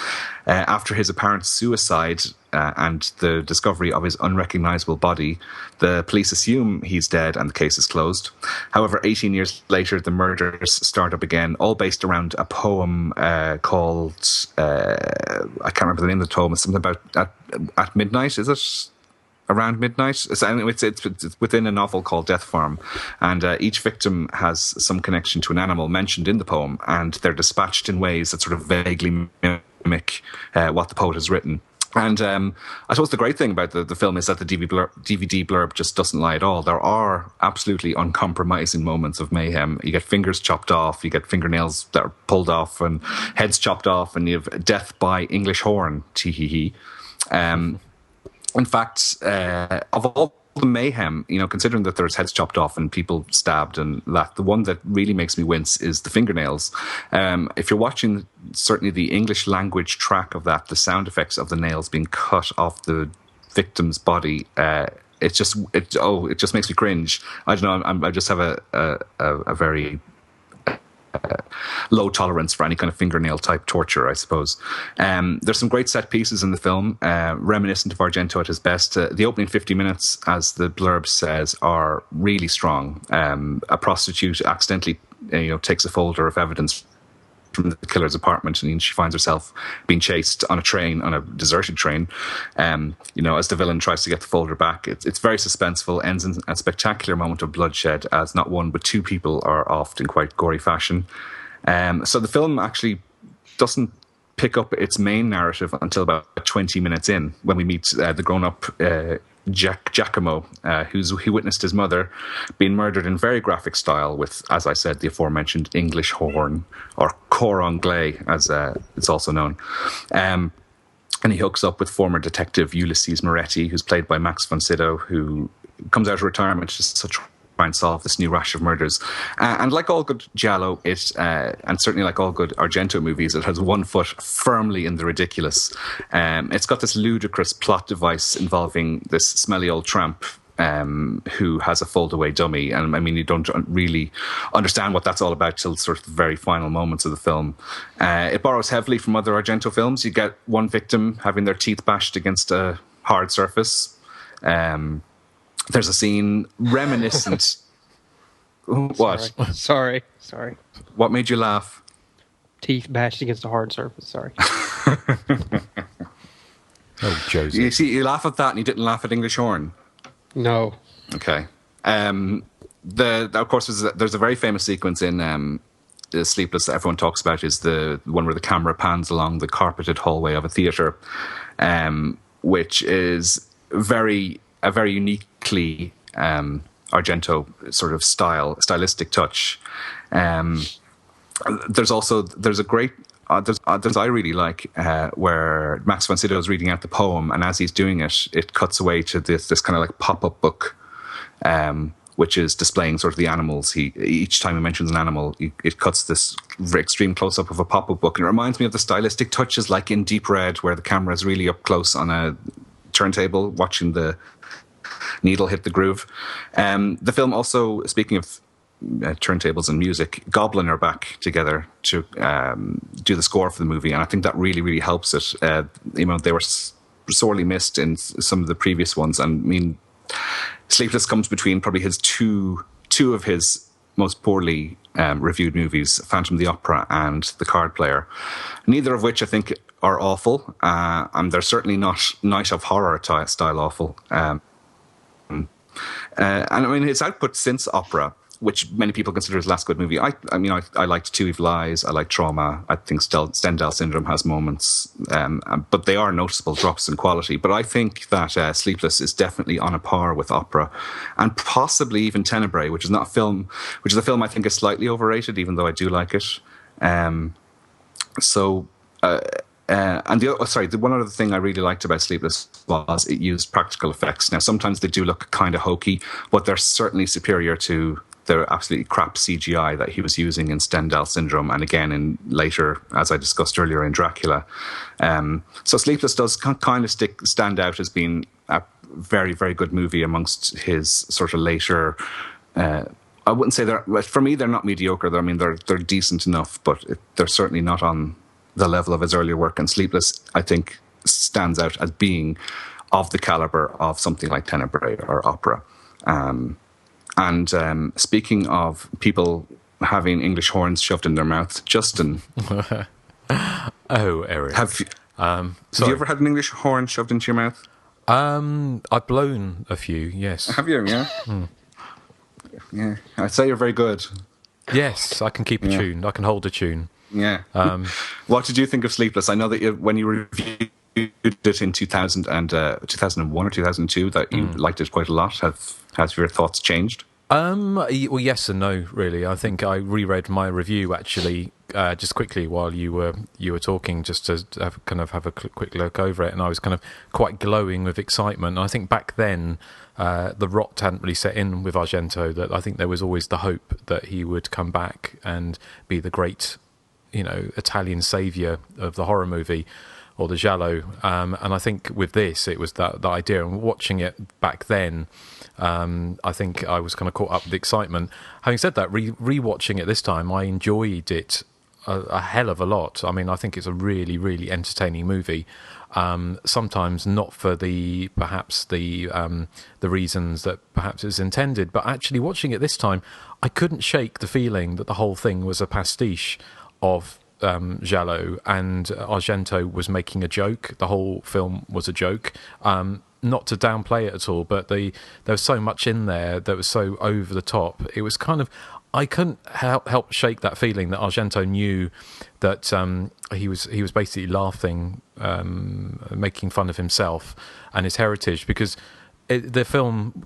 After his apparent suicide, and the discovery of his unrecognizable body, the police assume he's dead and the case is closed. However, 18 years later, the murders start up again, all based around a poem called, I can't remember the name of the poem, it's something about at midnight, is it? Around midnight. It's within a novel called Death Farm, and each victim has some connection to an animal mentioned in the poem, and they're dispatched in ways that sort of vaguely mimic what the poet has written. And I suppose the great thing about the film is that the DVD blurb just doesn't lie at all. There are absolutely uncompromising moments of mayhem. You get fingers chopped off, you get fingernails that are pulled off, and heads chopped off, and you have death by English horn. Tee-hee-hee. In fact, of all the mayhem, considering that there's heads chopped off and people stabbed and that, the one that really makes me wince is the fingernails. If you're watching certainly the English language track of that, the sound effects of the nails being cut off the victim's body, it just makes me cringe. I don't know. I just have a very low tolerance for any kind of fingernail type torture, I suppose. There's some great set pieces in the film, reminiscent of Argento at his best. The opening 50 minutes, as the blurb says, are really strong. A prostitute accidentally takes a folder of evidence from the killer's apartment, and she finds herself being chased on a deserted train, as the villain tries to get the folder back. It's very suspenseful, ends in a spectacular moment of bloodshed, as not one but two people are off in quite gory fashion. So the film actually doesn't pick up its main narrative until about 20 minutes in, when we meet the grown-up Giacomo, who witnessed his mother being murdered in very graphic style with, as I said, the aforementioned English horn, or cor anglais, as it's also known. And he hooks up with former detective Ulysses Moretti, who's played by Max von Sydow, who comes out of retirement to try and solve this new rash of murders. And like all good giallo, and certainly like all good Argento movies, it has one foot firmly in the ridiculous. It's got this ludicrous plot device involving this smelly old tramp who has a fold-away dummy. And I mean, you don't really understand what that's all about till sort of the very final moments of the film. It borrows heavily from other Argento films. You get one victim having their teeth bashed against a hard surface. There's a scene reminiscent. What? Sorry. What made you laugh? Teeth bashed against a hard surface. Sorry. Oh, Joseph. You see, you laugh at that, and you didn't laugh at English horn. No. Okay. Of course, there's a very famous sequence in Sleepless that everyone talks about, is the one where the camera pans along the carpeted hallway of a theatre, which is a very uniquely Argento sort of stylistic touch. There's a great there's I really like where Max von Sydow is reading out the poem, and as he's doing it, it cuts away to this kind of like pop-up book, which is displaying sort of the animals. Each time he mentions an animal, it cuts this extreme close-up of a pop-up book, and it reminds me of the stylistic touches like in Deep Red, where the camera is really up close on a turntable watching the needle hit the groove. The film also, speaking of turntables and music, Goblin are back together to do the score for the movie, and I think that really, really helps it. They were sorely missed in some of the previous ones, and I mean, Sleepless comes between probably his two of his most poorly reviewed movies, Phantom of the Opera and The Card Player, neither of which I think are awful, and they're certainly not Night of Horror style awful. And I mean, his output since Opera, which many people consider his last good movie, I liked Two Evil Eyes, I like Trauma, I think Stendhal Syndrome has moments, but they are noticeable drops in quality. But I think that Sleepless is definitely on a par with Opera, and possibly even Tenebrae, which is a film I think is slightly overrated, even though I do like it. And the one other thing I really liked about Sleepless was it used practical effects. Now, sometimes they do look kind of hokey, but they're certainly superior to the absolutely crap CGI that he was using in Stendhal Syndrome, and again in later, as I discussed earlier, in Dracula. So Sleepless does kind of stand out as being a very, very good movie amongst his sort of later. I wouldn't say for me they're not mediocre. I mean, they're decent enough, but they're certainly not on the level of his earlier work. And Sleepless, I think, stands out as being of the caliber of something like Tenebrae or Opera. And speaking of people having English horns shoved in their mouth, Justin. Oh, Erik. Have you ever had an English horn shoved into your mouth? I've blown a few, yes. Have you? Yeah. Yeah. I'd say you're very good. Yes, I can keep a tune. I can hold a tune. Yeah. What did you think of Sleepless? I know that when you reviewed it in 2001 or 2002, that you liked it quite a lot. Has your thoughts changed? Well, yes and no, really. I think I reread my review actually just quickly while you were talking, just to have a quick look over it, and I was kind of quite glowing with excitement. And I think back then the rot hadn't really set in with Argento. That I think there was always the hope that he would come back and be the great, Italian saviour of the horror movie, or the giallo. And I think with this, it was that idea. And watching it back then, I think I was kind of caught up with the excitement. Having said that, rewatching it this time, I enjoyed it a hell of a lot. I mean, I think it's a really, really entertaining movie. Sometimes not for the reasons that perhaps it's intended, but actually watching it this time, I couldn't shake the feeling that the whole thing was a pastiche of giallo, and Argento was making a joke. The whole film was a joke. Not to downplay it at all, but there was so much in there that was so over the top. It was kind of, I couldn't help shake that feeling that Argento knew that he was basically laughing, making fun of himself and his heritage, because the film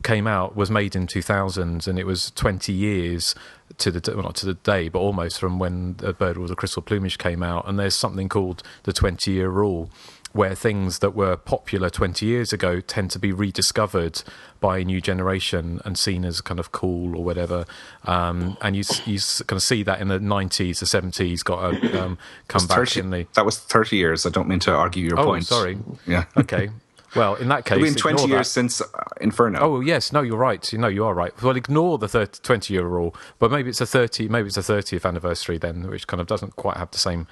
was made in 2000, and it was 20 years not to the day, but almost from when A Bird with a Crystal Plumage came out. And there's something called the 20-year rule, where things that were popular 20 years ago tend to be rediscovered by a new generation and seen as kind of cool or whatever. And you kind of see that in the 90s, the 70s got a comeback in the... That was 30 years. I don't mean to argue your point. Oh, sorry. Yeah. Okay. Well, in that case... It's been 20 years since Inferno. Oh, yes. No, you're right. You are right. Well, ignore the 20-year rule, but maybe it's a 30th anniversary then, which kind of doesn't quite have the same...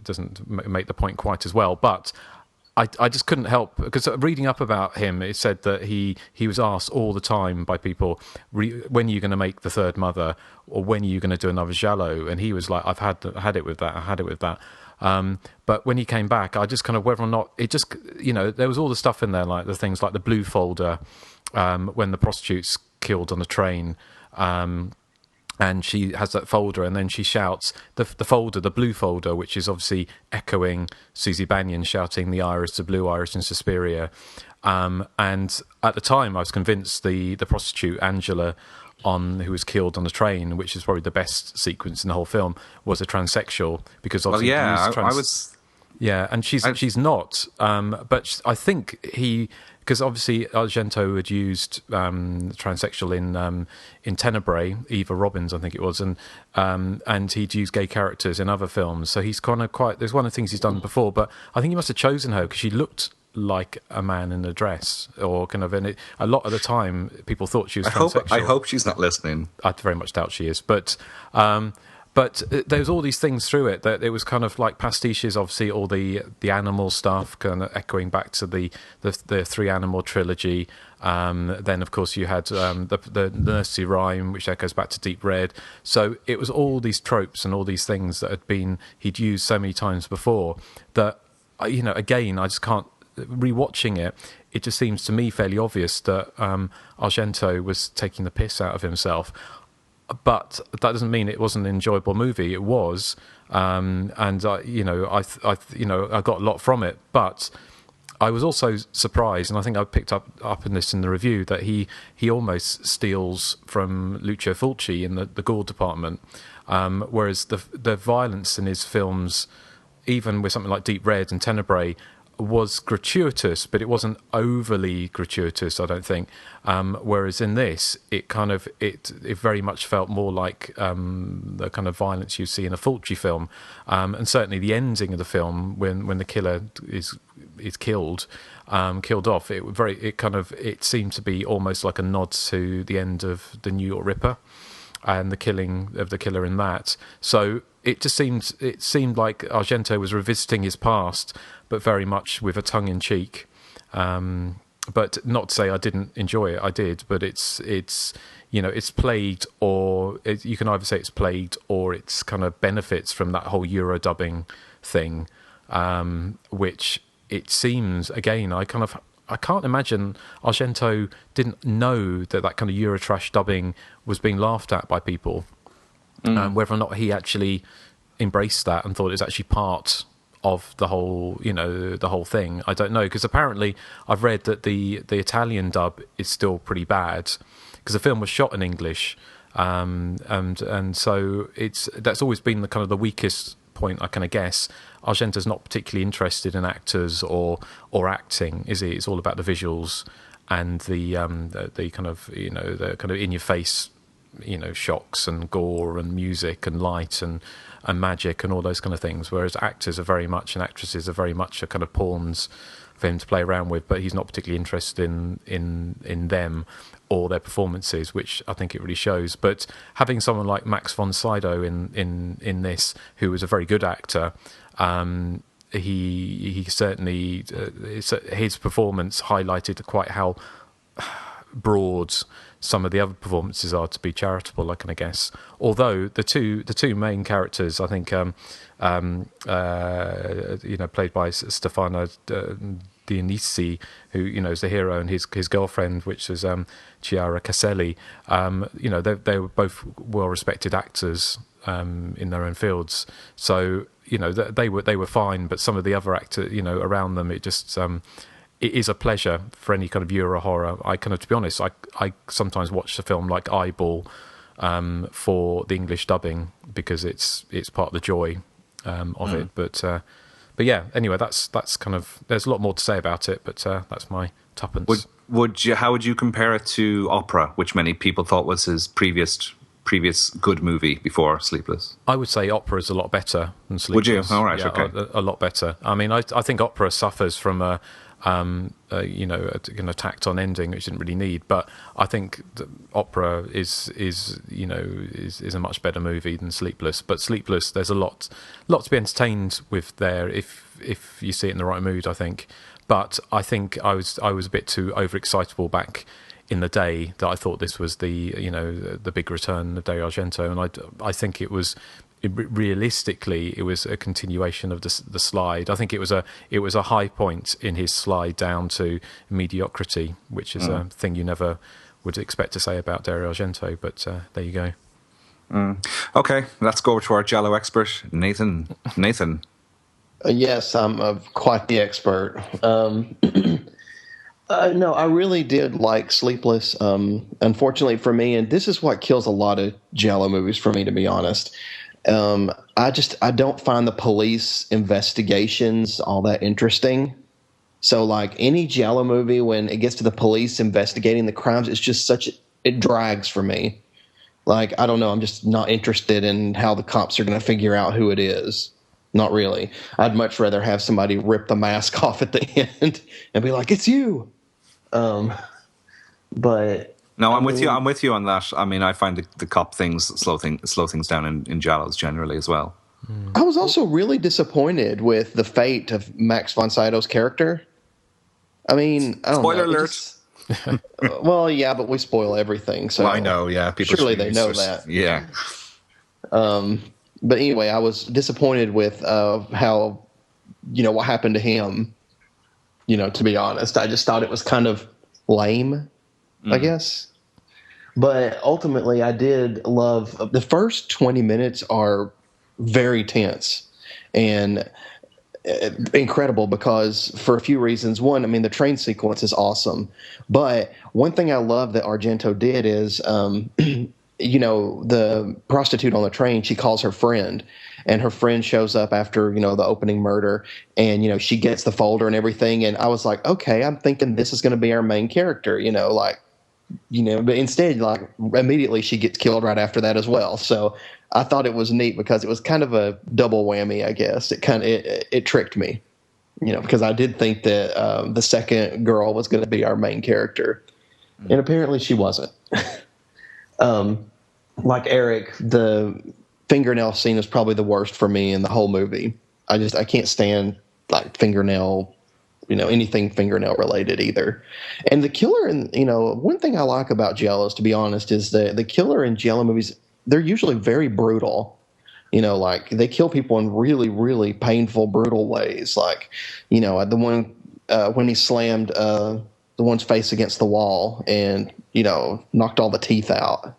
doesn't make the point quite as well. But I just couldn't help, because reading up about him, it said that he was asked all the time by people, when are you going to make The Third Mother, or when are you going to do another giallo? And he was like, I've had it with that. But when he came back, I just kind of, whether or not it just, there was all the stuff in there, like the things like the blue folder, when the prostitute's killed on a train, and she has that folder, and then she shouts the folder, the blue folder, which is obviously echoing Susie Bannion shouting the iris, the blue iris in Suspiria. And at the time, I was convinced the prostitute Angela, who was killed on the train, which is probably the best sequence in the whole film, was a transsexual, because obviously and she's not. But I think because obviously Argento had used transsexual in Tenebrae, Eva Robbins, I think it was, and he'd used gay characters in other films. So he's kind of there's one of the things he's done before, but I think he must have chosen her because she looked like a man in a dress, or kind of a lot of the time people thought she was transsexual. I hope she's not listening. I very much doubt she is, but there was all these things through it that it was kind of like pastiches. Obviously, all the animal stuff, kind of echoing back to the Three Animal trilogy. Then, of course, you had the nursery rhyme, which echoes back to Deep Red. So it was all these tropes and all these things that he'd used so many times before that, again, I just can't. Rewatching it, it just seems to me fairly obvious that Argento was taking the piss out of himself. But that doesn't mean it wasn't an enjoyable movie. It was, and I got a lot from it. But I was also surprised, and I think I picked up in the review, that he almost steals from Lucio Fulci in the gore department, whereas the violence in his films, even with something like Deep Red and Tenebrae, was gratuitous, but it wasn't overly gratuitous, I don't think. Whereas in this, it very much felt more like the kind of violence you see in a Fulci film, and certainly the ending of the film when the killer is killed off. It seemed to be almost like a nod to the end of the New York Ripper and the killing of the killer in that. So it seemed like Argento was revisiting his past, but very much with a tongue in cheek. But not to say I didn't enjoy it. I did, but it's it's plagued, or you can either say it's plagued or it's kind of benefits from that whole Euro dubbing thing, which it seems, again, I can't imagine Argento didn't know that kind of Eurotrash dubbing was being laughed at by people. Whether or not he actually embraced that and thought it was actually part of the whole, the whole thing, I don't know. Because apparently I've read that the Italian dub is still pretty bad, because the film was shot in English, and so that's always been the kind of the weakest point, I kind of guess. Argento's not particularly interested in actors or acting, is he? It's all about the visuals and the kind of the kind of in your face shocks and gore and music and light and magic and all those kind of things, whereas actors are very much, and actresses are very much, a kind of pawns for him to play around with, but he's not particularly interested in them or their performances, which I think it really shows. But having someone like Max von Sydow in this, who was a very good actor, he certainly his performance highlighted quite how broad some of the other performances are to be charitable, I can guess. Although the two main characters, I think, played by Stefano Dionisi, who is the hero, and his girlfriend, which is Chiara Caselli. They were both well-respected actors in their own fields. So they were fine, but some of the other actors around them, it just it is a pleasure for any kind of Euro horror. To be honest, I sometimes watch the film like eyeball for the English dubbing, because it's part of the joy of it. But yeah, anyway, that's kind of, there's a lot more to say about it, but that's my tuppence. How would you compare it to Opera, which many people thought was his previous good movie before Sleepless? I would say Opera is a lot better than Sleepless. Would you? All right, yeah, okay. A lot better. I mean, I think Opera suffers from a tacked on ending, which didn't really need. But I think Opera is a much better movie than Sleepless. But Sleepless, there's a lot to be entertained with there if you see it in the right mood, I think. But I think I was a bit too overexcitable back in the day, that I thought this was the big return of Dario Argento, and I think it was. Realistically, it was a continuation of the slide. I think it was a high point in his slide down to mediocrity, which is a thing you never would expect to say about Dario Argento. But there you go. Okay, let's go over to our Giallo expert, Nathan. Yes, I'm quite the expert. No, I really did like Sleepless. Unfortunately for me, and this is what kills a lot of Giallo movies for me, to be honest. I don't find the police investigations all that interesting. So like any Giallo movie, when it gets to the police investigating the crimes, it's just it drags for me. Like, I don't know, I'm just not interested in how the cops are going to figure out who it is. Not really. I'd much rather have somebody rip the mask off at the end and be like, it's you. But no, I'm with you. I'm with you on that. I mean, I find the cop things slow things down in Giallos generally as well. I was also really disappointed with the fate of Max von Sydow's character. I mean, I don't Spoiler know. alert. Well, yeah, but we spoil everything. So well, I know. Yeah, people surely they know that. Yeah. But anyway, I was disappointed with how what happened to him. To be honest, I just thought it was kind of lame. I guess. But ultimately, I did love the first 20 minutes are very tense and incredible, because for a few reasons. One, I mean, the train sequence is awesome. But one thing I love that Argento did is, the prostitute on the train, she calls her friend, and her friend shows up after, the opening murder, and, she gets the folder and everything. And I was like, okay, I'm thinking this is going to be our main character, but instead, like, immediately she gets killed right after that as well. So I thought it was neat, because it was kind of a double whammy, I guess. It tricked me, because I did think that the second girl was going to be our main character, and apparently she wasn't. Like Erik, the fingernail scene is probably the worst for me in the whole movie. I can't stand like fingernail, anything fingernail related either. And the killer, and one thing I like about Giallos, to be honest, is that the killer in Giallo movies, they're usually very brutal. Like they kill people in really, really painful, brutal ways. Like, the one when he slammed the one's face against the wall and knocked all the teeth out.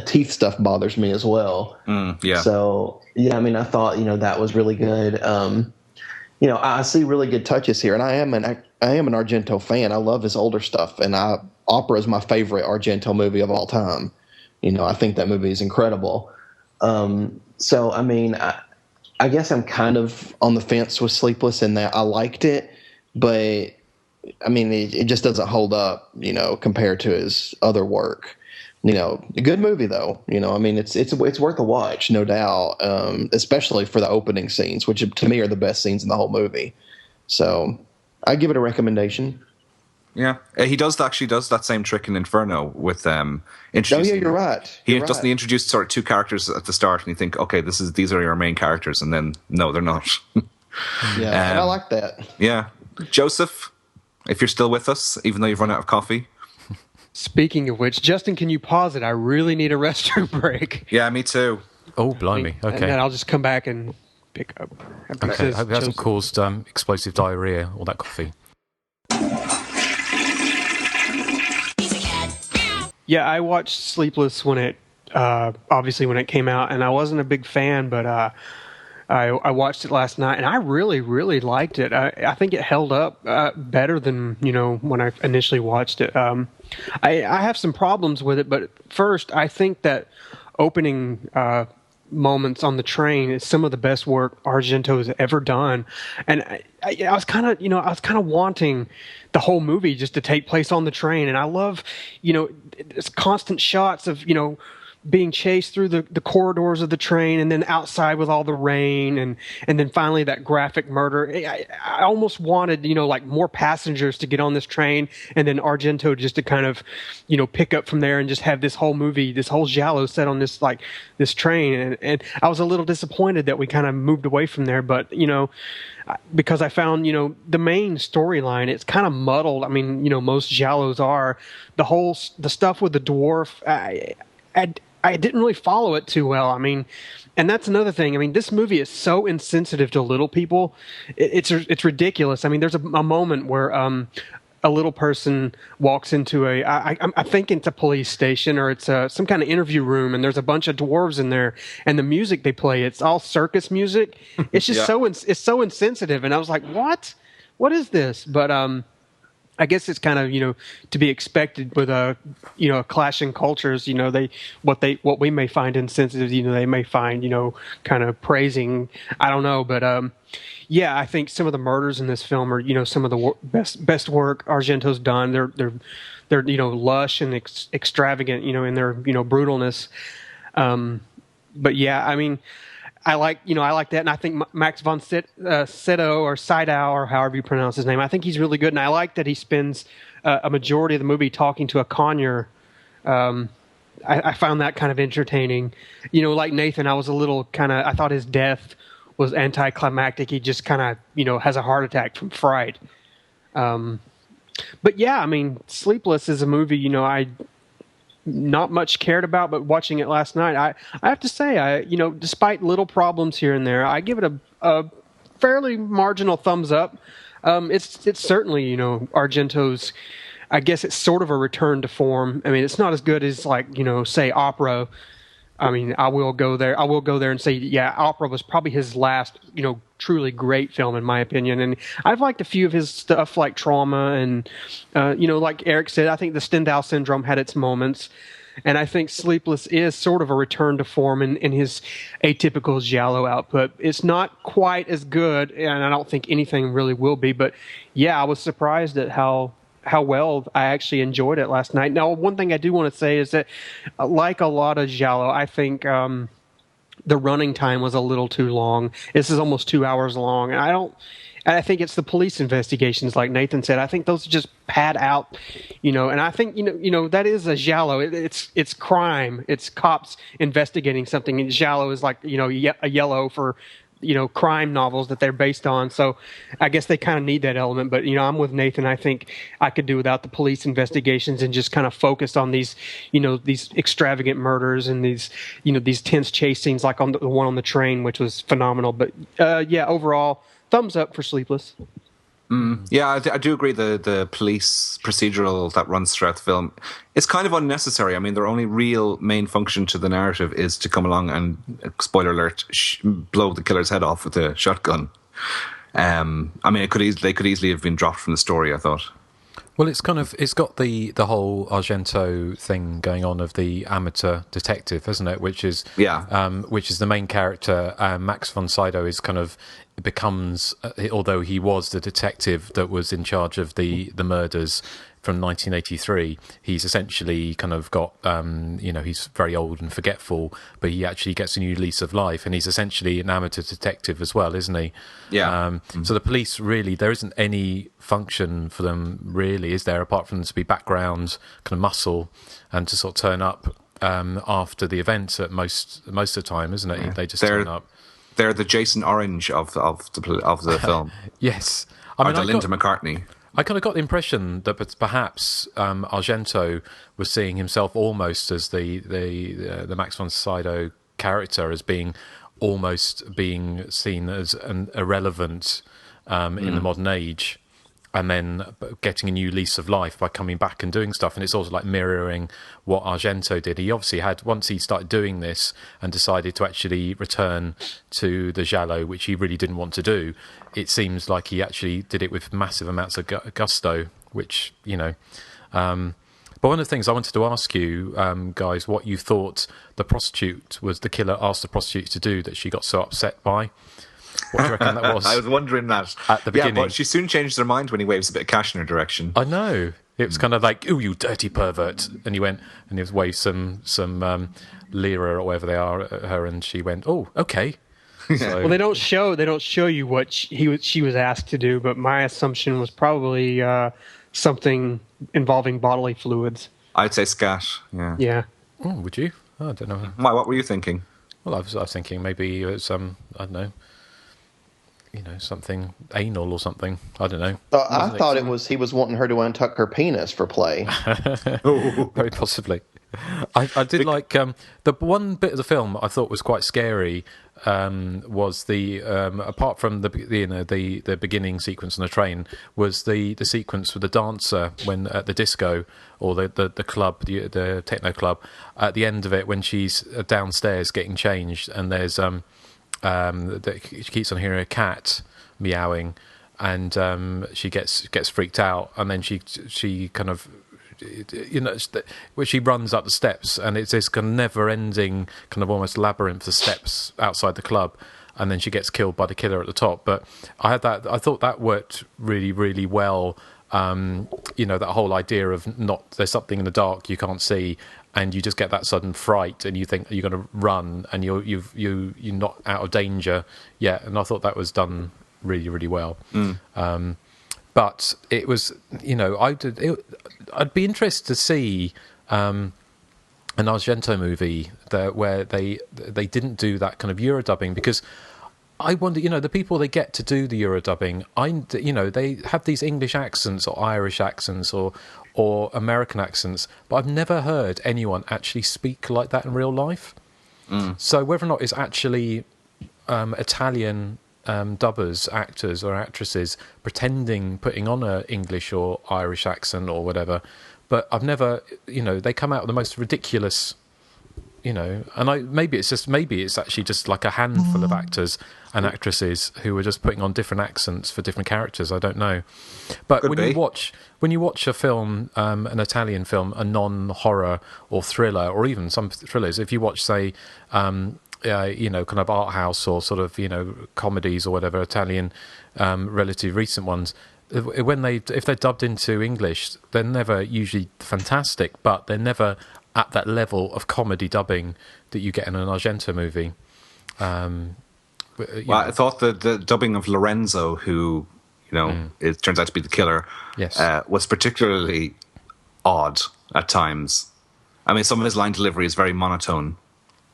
Teeth stuff bothers me as well. Yeah. So yeah, I thought that was really good. I see really good touches here, and I am an Argento fan. I love his older stuff, and Opera is my favorite Argento movie of all time. I think that movie is incredible. So I guess I'm kind of on the fence with Sleepless in that I liked it, but it just doesn't hold up, compared to his other work. A good movie though. It's worth a watch, no doubt. Especially for the opening scenes, which to me are the best scenes in the whole movie. So I give it a recommendation. Yeah, he does that same trick in Inferno with introducing. Oh yeah, you're right. He introduce sort of two characters at the start, and you think, okay, these are your main characters, and then no, they're not. Yeah, and I like that. Yeah, Joseph, if you're still with us, even though you've run out of coffee. Speaking of which, Justin, can you pause it? I really need a restroom break. Yeah, me too. Oh, blimey. Okay. And then I'll just come back and pick up. Okay. I hope it hasn't caused explosive diarrhea, all that coffee. Yeah, I watched Sleepless when it came out, and I wasn't a big fan, but I watched it last night, and I really, really liked it. I think it held up better than when I initially watched it. I have some problems with it, but first, I think that opening moments on the train is some of the best work Argento has ever done, and I was kind of wanting the whole movie just to take place on the train, and I love it's constant shots of being chased through the corridors of the train, and then outside with all the rain, and then finally that graphic murder. I almost wanted like more passengers to get on this train, and then Argento just to kind of pick up from there and just have this whole movie, this whole giallo set on this train. And I was a little disappointed that we kind of moved away from there, but because I found the main storyline, it's kind of muddled. Most giallos are. The stuff with the dwarf, I didn't really follow it too well. And that's another thing. This movie is so insensitive to little people. It's ridiculous. There's a moment where a little person walks into I think it's a police station, or it's some kind of interview room, and there's a bunch of dwarves in there, and the music they play, it's all circus music. It's just it's so insensitive, and I was like, what is this? But I guess it's kind of to be expected with a clashing cultures. What we may find insensitive, they may find kind of praising. I don't know, but yeah, I think some of the murders in this film are some of the best work Argento's done. They're lush and extravagant in their brutalness. But yeah, I like that, and I think Max von Sydow or Sydow, or however you pronounce his name, I think he's really good, and I like that he spends a majority of the movie talking to a conure. I found that kind of entertaining. Like Nathan, I was a little I thought his death was anticlimactic. He just kind of has a heart attack from fright. But yeah, Sleepless is a movie I not much cared about, but watching it last night, I have to say, despite little problems here and there, I give it a fairly marginal thumbs up. It's certainly, Argento's, I guess it's sort of a return to form. It's not as good as say Opera. I will go there and say, yeah, Opera was probably his last, truly great film in my opinion. And I've liked a few of his stuff like Trauma and, like Erik said, I think the Stendhal Syndrome had its moments. And I think Sleepless is sort of a return to form in his atypical giallo output. It's not quite as good, and I don't think anything really will be. But yeah, I was surprised at how well I actually enjoyed it last night. Now, one thing I do want to say is that, like a lot of giallo, I think the running time was a little too long. This is almost 2 hours long, and And I think it's the police investigations, like Nathan said. I think those just pad out, and I think that is a giallo. It's crime. It's cops investigating something, and giallo is like a yellow for crime novels that they're based on. So I guess they kind of need that element. But I'm with Nathan. I think I could do without the police investigations and just kind of focused on these these extravagant murders and these these tense chase scenes, like on the one on the train, which was phenomenal. But yeah, overall, thumbs up for Sleepless. Yeah, I do agree. The police procedural that runs throughout the film is kind of unnecessary. I mean, their only real main function to the narrative is to come along and, spoiler alert, blow the killer's head off with a shotgun. I mean, they could easily have been dropped from the story, I thought. Well, it's got the whole Argento thing going on of the amateur detective, isn't it? Which is the main character. Max von Sydow is kind of becomes, although he was the detective that was in charge of the murders from 1983, he's essentially kind of got, he's very old and forgetful, but he actually gets a new lease of life, and he's essentially an amateur detective as well, isn't he? Yeah. So the police really, there isn't any function for them really, is there, apart from them to be background kind of muscle and to sort of turn up after the event at most of the time, isn't it? Yeah. They just turn up. They're the Jason Orange of the film. Yes. Or the Linda McCartney. I kind of got the impression that perhaps Argento was seeing himself almost as the Max von Sydow character, as being seen as an irrelevant in the modern age, and then getting a new lease of life by coming back and doing stuff. And it's also like mirroring what Argento did. He obviously had, once he started doing this and decided to actually return to the giallo, which he really didn't want to do, it seems like he actually did it with massive amounts of gusto, which, but one of the things I wanted to ask you, guys, what you thought the killer asked the prostitute to do that she got so upset by. What do you reckon that was? I was wondering that at the beginning. Yeah, but she soon changed her mind when he waves a bit of cash in her direction. I know. It was kind of like, "Ooh, you dirty pervert!" And he went and he waved some lira or whatever they are at her, and she went, "Oh, okay." So, well, they don't show you what she was asked to do, but my assumption was probably something involving bodily fluids. I'd say scat. Yeah. Yeah. Oh, would you? Oh, I don't know. Why? What were you thinking? Well, I was thinking maybe it's I don't know. Something anal or something. I don't know. I thought it was he was wanting her to untuck her penis for play. Very possibly. I did like the one bit of the film I thought was quite scary. Was the apart from the beginning sequence on the train, was the sequence with the dancer when at the disco or the club, the techno club, at the end of it when she's downstairs getting changed, and there's she keeps on hearing a cat meowing, and she gets freaked out, and then she kind of where she runs up the steps, and it's this kind of never-ending kind of almost labyrinth of steps outside the club, and then she gets killed by the killer at the top. But I thought that worked really, really well. That whole idea of there's something in the dark you can't see, and you just get that sudden fright, and you think you're going to run, and you're not out of danger yet. And I thought that was done really, really well. But it was, I'd be interested to see an Argento movie where they didn't do that kind of Eurodubbing, because I wonder, the people they get to do the Eurodubbing, they have these English accents or Irish accents or American accents, but I've never heard anyone actually speak like that in real life. So whether or not it's actually Italian dubbers, actors or actresses putting on a English or Irish accent or whatever, but I've never, they come out with the most ridiculous, and maybe it's actually just like a handful of actors and actresses who are just putting on different accents for different characters. I don't know, but when you watch a film, an Italian film, a non-horror or thriller, or even some thrillers, if you watch, say, kind of art house or sort of, comedies or whatever, Italian, relatively recent ones, if they're dubbed into English, they're never usually fantastic, but they're never at that level of comedy dubbing that you get in an Argento movie. Well, I thought the dubbing of Lorenzo, who it turns out to be the killer, yes, was particularly odd at times. I mean, some of his line delivery is very monotone.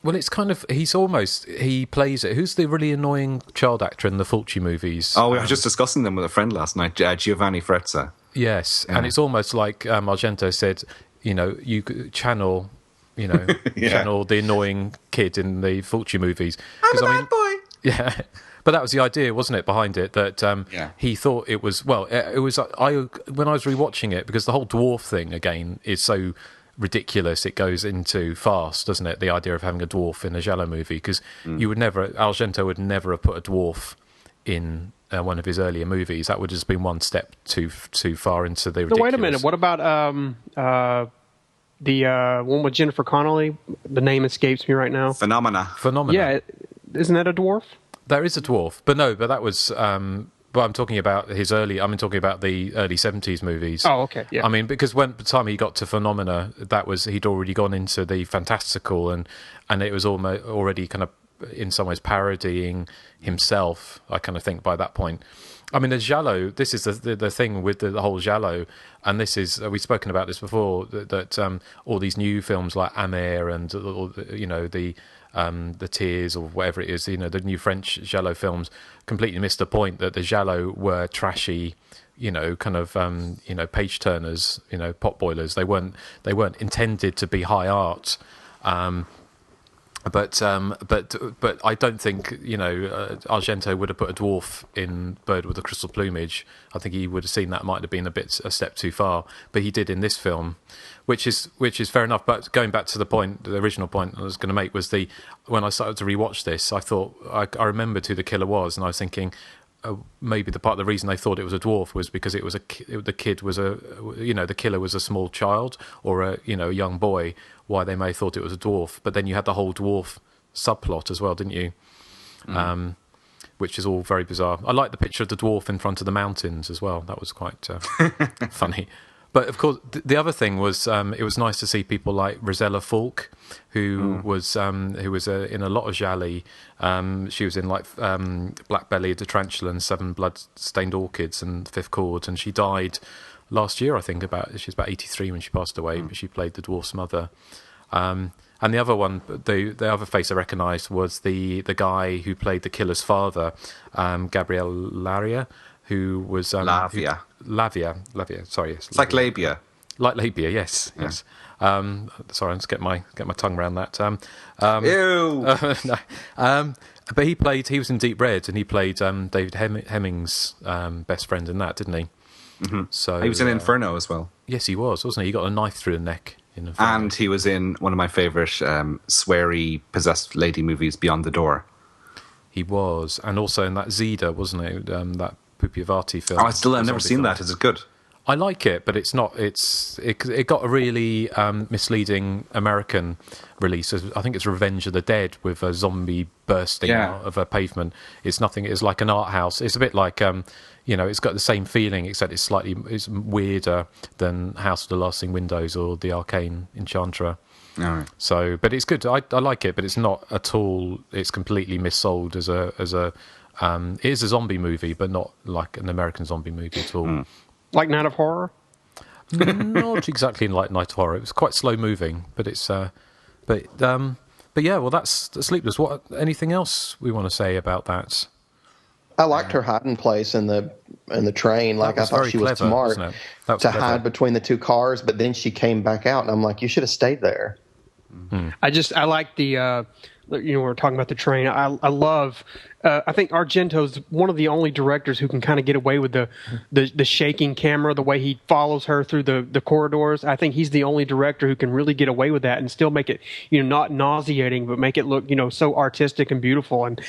Well, it's kind of he plays it. Who's the really annoying child actor in the Fulci movies? Oh, we were just discussing them with a friend last night, Giovanni Frezza. Yes, and it's almost like Argento said, you could channel channel the annoying kid in the Fulci movies. I'm a bad boy. Yeah, but that was the idea, wasn't it, behind it? That he thought it was. Well, it was. When I was rewatching it, because the whole dwarf thing again is so ridiculous. It goes into fast, doesn't it? The idea of having a dwarf in a giallo movie, because Argento would never have put a dwarf in one of his earlier movies. That would have just been one step too far into the ridiculous. No, wait a minute. What about the one with Jennifer Connelly? The name escapes me right now. Phenomena. Yeah, isn't that a dwarf? There is a dwarf, but that was. But I'm talking about his early. I'm talking about the early '70s movies. Oh, okay, yeah. I mean, because when the time he got to Phenomena, he'd already gone into the fantastical, and it was already kind of in some ways parodying himself. I kind of think by that point. I mean, the giallo. This is the thing with the whole giallo, and this is we've spoken about this before. That all these new films like Amer and the Tears or whatever it is, the new French giallo films completely missed the point that the giallo were trashy, kind of page turners, pot boilers. They weren't intended to be high art. But I don't think Argento would have put a dwarf in Bird with the Crystal Plumage. I think he would have seen that might have been a step too far, but he did in this film, which is fair enough. But going back to the original point I was going to make was when I started to rewatch this, I thought I remembered who the killer was, and I was thinking maybe the reason they thought it was a dwarf was because it was the killer was a small child or a young boy. Why they may have thought it was a dwarf, but then you had the whole dwarf subplot as well, didn't you? Which is all very bizarre. I like the picture of the dwarf in front of the mountains as well. That was quite funny. But of course, the other thing was it was nice to see people like Rosella Falk, who was in a lot of gialli. She was in like Black Belly, the Tarantula, and Seven Blood-Stained Orchids, and Fifth Chord, and she died last year, I think. She was about 83 when she passed away, but she played the dwarf's mother. And the other one, the other face I recognised was the guy who played the killer's father, Gabriel Laria, who was Lavia. Sorry, yes, it's like labia. Like labia, yes. Sorry, I'll just get my tongue around that. Ew. No. But he was in Deep Red, and he played David Hemming's best friend in that, didn't he? Mm-hmm. So he was in Inferno as well. Yes, he was, wasn't he? He got a knife through the neck in Inferno. And he was in one of my favourite sweary possessed lady movies, Beyond the Door. He was, and also in that Zida, wasn't it? That Pupiavati film. I've never seen that. Is it good? I like it, but it's not. It got a really misleading American release. I think it's Revenge of the Dead with a zombie bursting out of a pavement. It's nothing. It's like an art house. It's a bit like it's got the same feeling, except it's weirder than House of the Lasting Windows or The Arcane Enchantress. All right. So, but it's good. I like it, but it's not at all. It's completely missold as a. It is a zombie movie, but not like an American zombie movie at all. Like Night of Horror? Not exactly like Night of Horror. It was quite slow moving, but it's. But yeah. Well, that's Sleepless. Anything else we want to say about that? I liked her hiding place in the train. Like I thought she was smart to hide between the two cars, but then she came back out, and I'm like, you should have stayed there. I like the. We're talking about the train. I love. I think Argento's one of the only directors who can kind of get away with the shaking camera, the way he follows her through the corridors. I think he's the only director who can really get away with that and still make it, not nauseating, but make it look, so artistic and beautiful. And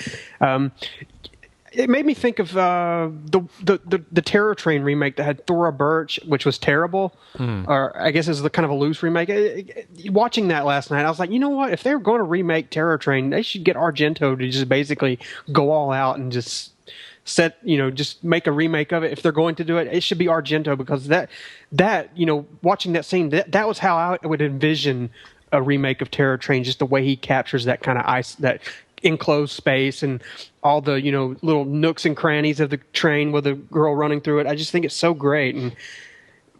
it made me think of the Terror Train remake that had Thora Birch, which was terrible. Or I guess it's kind of a loose remake. Watching that last night, I was like, you know what? If they're going to remake Terror Train, they should get Argento to just basically go all out and just just make a remake of it. If they're going to do it, it should be Argento, because that watching that scene, that was how I would envision a remake of Terror Train, just the way he captures that kind of ice, that enclosed space and all the little nooks and crannies of the train with a girl running through it. I just think it's so great. And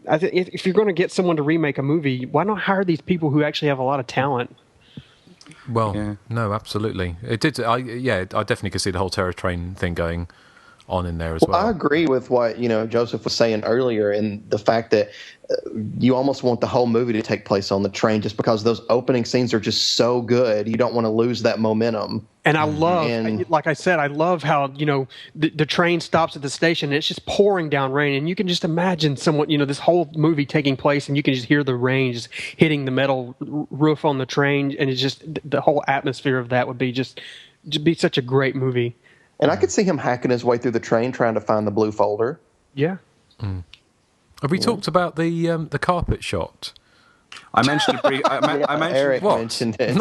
I think if you're going to get someone to remake a movie, why not hire these people who actually have a lot of talent? Well, no, absolutely. It did. I definitely could see the whole terror train thing going on in there as well. I agree with what Joseph was saying earlier, and the fact that you almost want the whole movie to take place on the train, just because those opening scenes are just so good. You don't want to lose that momentum. And I love, like I said, I love how the train stops at the station and it's just pouring down rain, and you can just imagine someone, this whole movie taking place, and you can just hear the rain just hitting the metal roof on the train, and it's just the whole atmosphere of that would be just be such a great movie. And I could see him hacking his way through the train trying to find the blue folder. Yeah. Have we talked about the carpet shot? I mentioned it. I mentioned Eric what? mentioned it.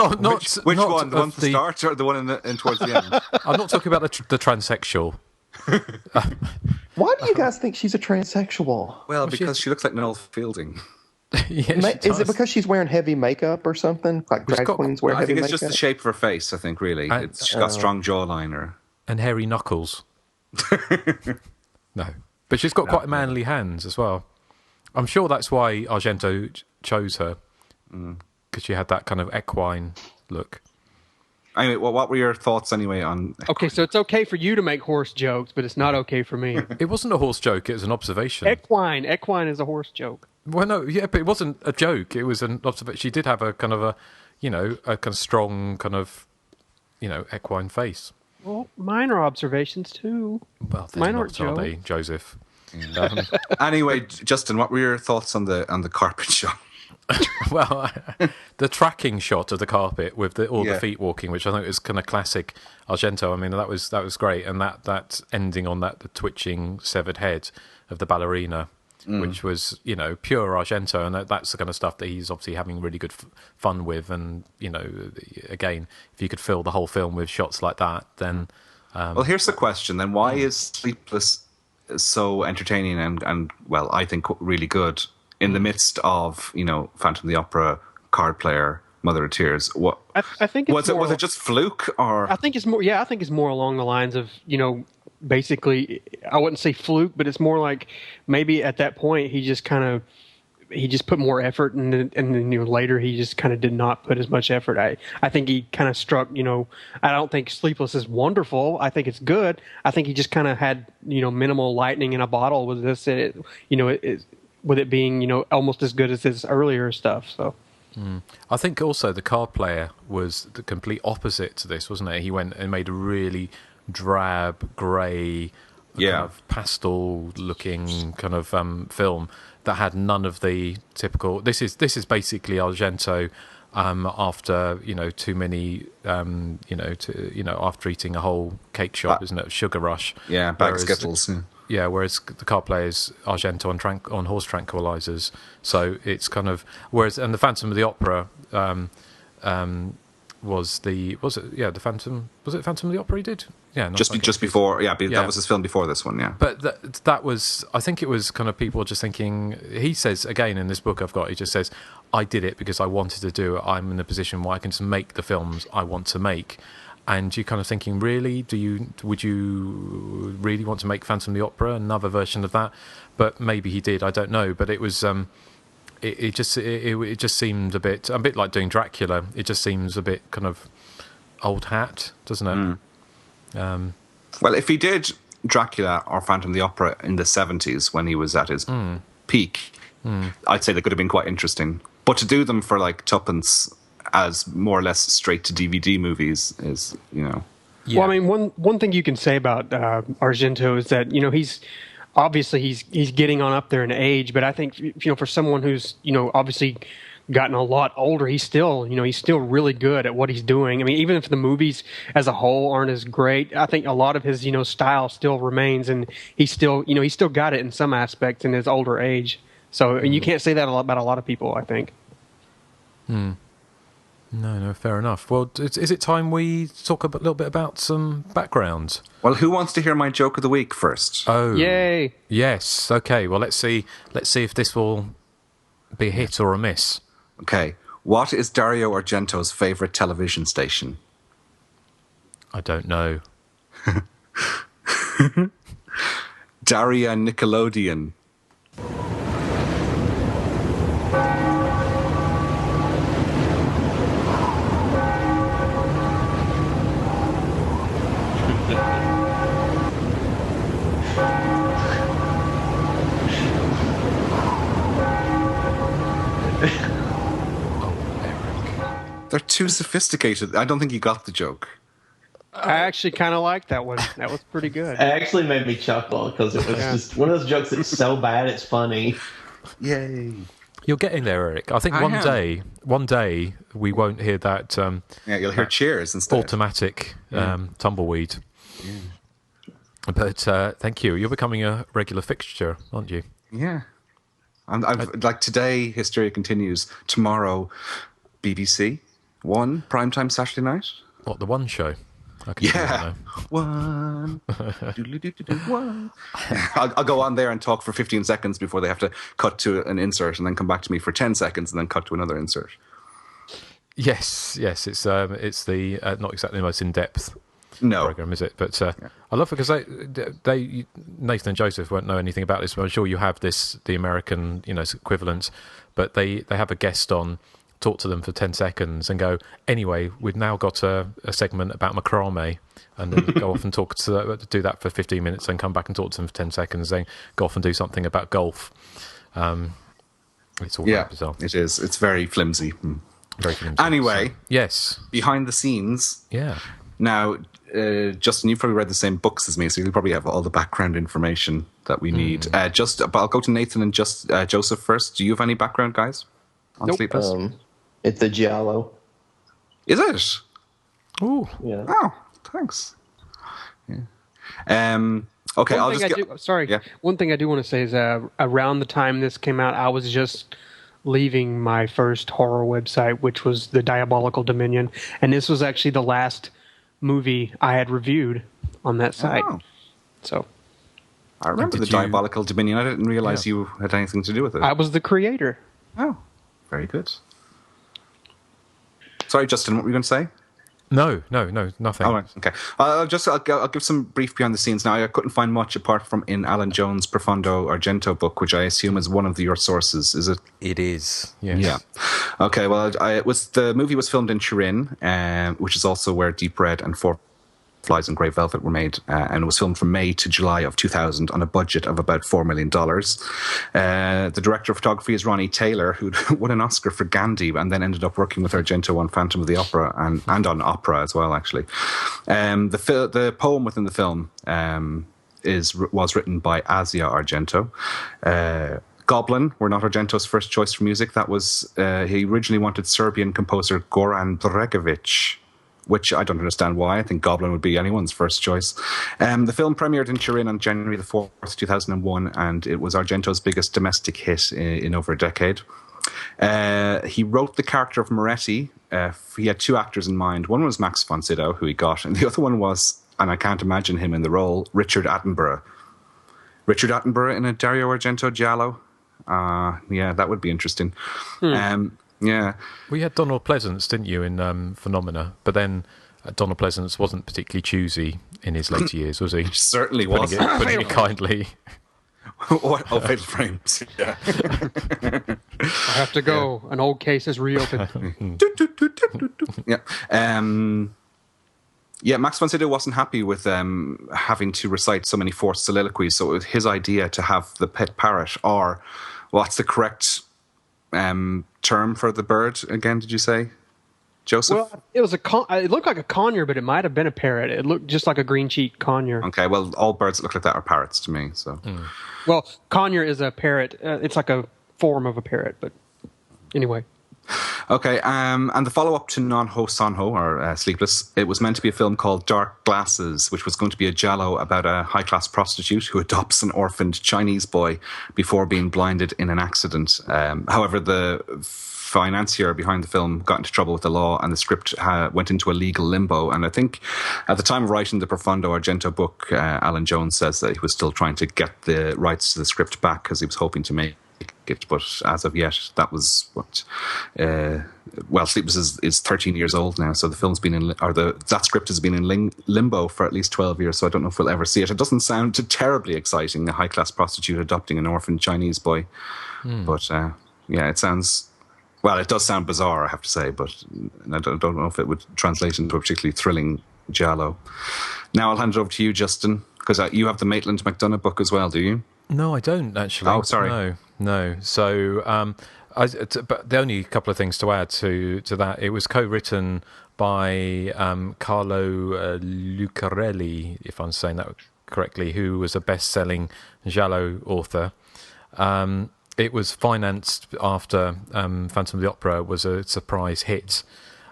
Which one? The one at the start or the one in towards the end? I'm not talking about the transsexual. Why do you guys think she's a transsexual? Well, because she looks like Noel Fielding. Is it because she's wearing heavy makeup or something? Like drag queens wear heavy makeup? I think it's just the shape of her face, I think, really. She's got strong jawline. And hairy knuckles. No. But she's got quite manly hands as well. I'm sure that's why Argento chose her. Because she had that kind of equine look. Anyway, what were your thoughts anyway on... Okay, so it's okay for you to make horse jokes, but it's not okay for me. It wasn't a horse joke, it was an observation. Equine is a horse joke. Well, no, yeah, but it wasn't a joke. It was an observation. She did have a kind of a kind of strong kind of, equine face. Well, mine are observations too. Well, mine aren't they, Joseph? Anyway, Justin, what were your thoughts on the carpet shot? Well, the tracking shot of the carpet with all the feet walking, which I think is kind of classic Argento. I mean, that was great, and that ending on the twitching severed head of the ballerina, which was pure Argento, and that's the kind of stuff that he's obviously having really good fun with. And again, if you could fill the whole film with shots like that, then well, here's the question then: why is Sleepless so entertaining and well, I think really good in the midst of Phantom of the Opera, Card Player, Mother of Tears? What I think it's was it just fluke, or I think it's more. Yeah, I think it's more along the lines of basically, I wouldn't say fluke, but it's more like maybe at that point he just put more effort, and then later he just kind of did not put as much effort. I think he kind of struck. I don't think Sleepless is wonderful. I think it's good. I think he just kind of had minimal lightning in a bottle with this. With it being almost as good as his earlier stuff. So. I think also the Card Player was the complete opposite to this, wasn't it? He went and made a really drab, grey, kind of pastel-looking kind of film that had none of the typical. This is basically Argento after too many after eating a whole cake shop, isn't it? Sugar rush. Yeah, bag of Skittles. Yeah, whereas the Card Player is Argento on horse tranquilizers. So it's kind of and the Phantom of the Opera was it Phantom of the Opera he did? Yeah, just before. Yeah, that was his film before this one. Yeah, but that was, I think it was kind of people just thinking. He says again in this book I've got. He just says, "I did it because I wanted to do it. I'm in a position where I can just make the films I want to make." And you're kind of thinking, really? Would you really want to make Phantom of the Opera, another version of that? But maybe he did. I don't know. But it was, it just seemed a bit like doing Dracula. It just seems a bit kind of old hat, doesn't it? Well, if he did Dracula or Phantom of the Opera in the 70s when he was at his peak, I'd say they could have been quite interesting. But to do them for like tuppence as more or less straight to DVD movies is, Well, I mean, one thing you can say about Argento is that he's obviously he's getting on up there in age, but I think for someone who's obviously gotten a lot older, he's still really good at what he's doing. I mean, even if the movies as a whole aren't as great, I think a lot of his style still remains, and he's still got it in some aspects in his older age. So, and you can't say that about a lot of people, I think. No, fair enough. Well, is it time we talk a little bit about some background? Well, who wants to hear my joke of the week first? Oh, yay! Yes. Okay. Well, let's see if this will be a hit or a miss. Okay. What is Dario Argento's favorite television station? I don't know. Daria Nickelodeon. They're too sophisticated. I don't think you got the joke. I actually kind of liked that one. That was pretty good. It actually made me chuckle because it was just one of those jokes that's so bad it's funny. Yay. You're getting there, Erik. I think one day we won't hear that. Yeah, you'll hear cheers instead. Automatic tumbleweed. Yeah. But thank you. You're becoming a regular fixture, aren't you? Yeah. Like today, Hysteria continues. Tomorrow, BBC One primetime Saturday night. What, the One show? Yeah, one. One. I'll go on there and talk for 15 seconds before they have to cut to an insert and then come back to me for 10 seconds and then cut to another insert. Yes. It's the not exactly the most in-depth program, is it? But I love it because they Nathan and Joseph won't know anything about this, but I'm sure you have the American equivalent. But they have a guest on. Talk to them for 10 seconds and go, anyway, we've now got a segment about macrame, and then go off and do that for 15 minutes and come back and talk to them for 10 seconds, then go off and do something about golf. It's all very bizarre. It is. It's very flimsy. Very flimsy. Anyway, so, yes. Behind the scenes. Yeah. Now, Justin, you've probably read the same books as me, so you'll probably have all the background information that we need. But I'll go to Nathan and Joseph first. Do you have any background, guys, on Sleepless? It's the Giallo. Is it? Oh, yeah. Oh, thanks. Yeah. Okay, I'll just One thing I do want to say is around the time this came out, I was just leaving my first horror website, which was the Diabolical Dominion, and this was actually the last movie I had reviewed on that site. Oh. So I remember the Diabolical Dominion. I didn't realize you had anything to do with it. I was the creator. Oh, very good. Sorry, Justin, what were you going to say? No, nothing. Oh, right, okay. I'll give some brief behind the scenes. Now, I couldn't find much apart from in Alan Jones' Profondo Argento book, which I assume is one of your sources. Is it? It is. Yes. Yeah. Okay. Well, the movie was filmed in Turin, which is also where Deep Red and Four Flies and Grey Velvet were made, and it was filmed from May to July of 2000 on a budget of about $4 million. The director of photography is Ronnie Taylor, who won an Oscar for Gandhi and then ended up working with Argento on Phantom of the Opera and on opera as well, actually. The poem within the film was written by Asia Argento. Goblin were not Argento's first choice for music. That was he originally wanted Serbian composer Goran Bregović, which I don't understand why. I think Goblin would be anyone's first choice. The film premiered in Turin on January the 4th, 2001, and it was Argento's biggest domestic hit in over a decade. He wrote the character of Moretti. He had two actors in mind. One was Max von Sydow, who he got, and the other one was, and I can't imagine him in the role, Richard Attenborough. Richard Attenborough in a Dario Argento giallo? Yeah, that would be interesting. Yeah. Well, you had Donald Pleasance, didn't you, in Phenomena? But then Donald Pleasance wasn't particularly choosy in his later years, was he? Certainly was. Putting it kindly. Fatal Frames. Yeah. I have to go. Yeah. An old case is reopened. Yeah. Max von Sydow wasn't happy with having to recite so many forced soliloquies, so it was his idea to have the pet parrot, or what's the correct term for the bird again, did you say, Joseph? Well, it was it looked like a conure, but it might have been a parrot. It looked just like a green cheek conure. Okay, well, all birds that look like that are parrots to me. So, Well, conure is a parrot. It's like a form of a parrot, but anyway. Okay, and the follow-up to Non-Ho Son-Ho, or Sleepless, it was meant to be a film called Dark Glasses, which was going to be a giallo about a high-class prostitute who adopts an orphaned Chinese boy before being blinded in an accident. However, the financier behind the film got into trouble with the law, and the script went into a legal limbo. And I think at the time of writing the Profondo Argento book, Alan Jones says that he was still trying to get the rights to the script back because he was hoping to make it, but as of yet, that was what. Sleepless is 13 years old now, so the film's been that script has been in limbo for at least 12 years. So I don't know if we'll ever see it. It doesn't sound terribly exciting. A high-class prostitute adopting an orphan Chinese boy, but it sounds. Well, it does sound bizarre, I have to say, but I don't know if it would translate into a particularly thrilling giallo. Now I'll hand it over to you, Justin, because you have the Maitland McDonagh book as well, do you? No, I don't actually. Oh, sorry. No. So, but the only couple of things to add to that, it was co-written by Carlo Lucarelli, if I'm saying that correctly, who was a best-selling giallo author. It was financed after Phantom of the Opera was a surprise hit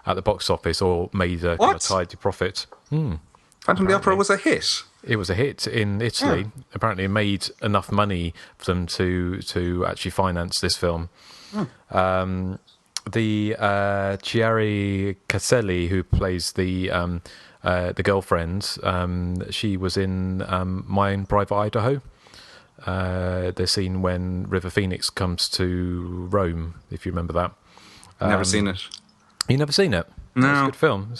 at the box office, or made a kind of tidy profit. Phantom of the Opera was a hit. It was a hit in Italy. Yeah. Apparently, it made enough money for them to actually finance this film. The Chiari Caselli, who plays the girlfriend, she was in My Own Private Idaho. The scene when River Phoenix comes to Rome, if you remember that. Never seen it. You never seen it? No. It's a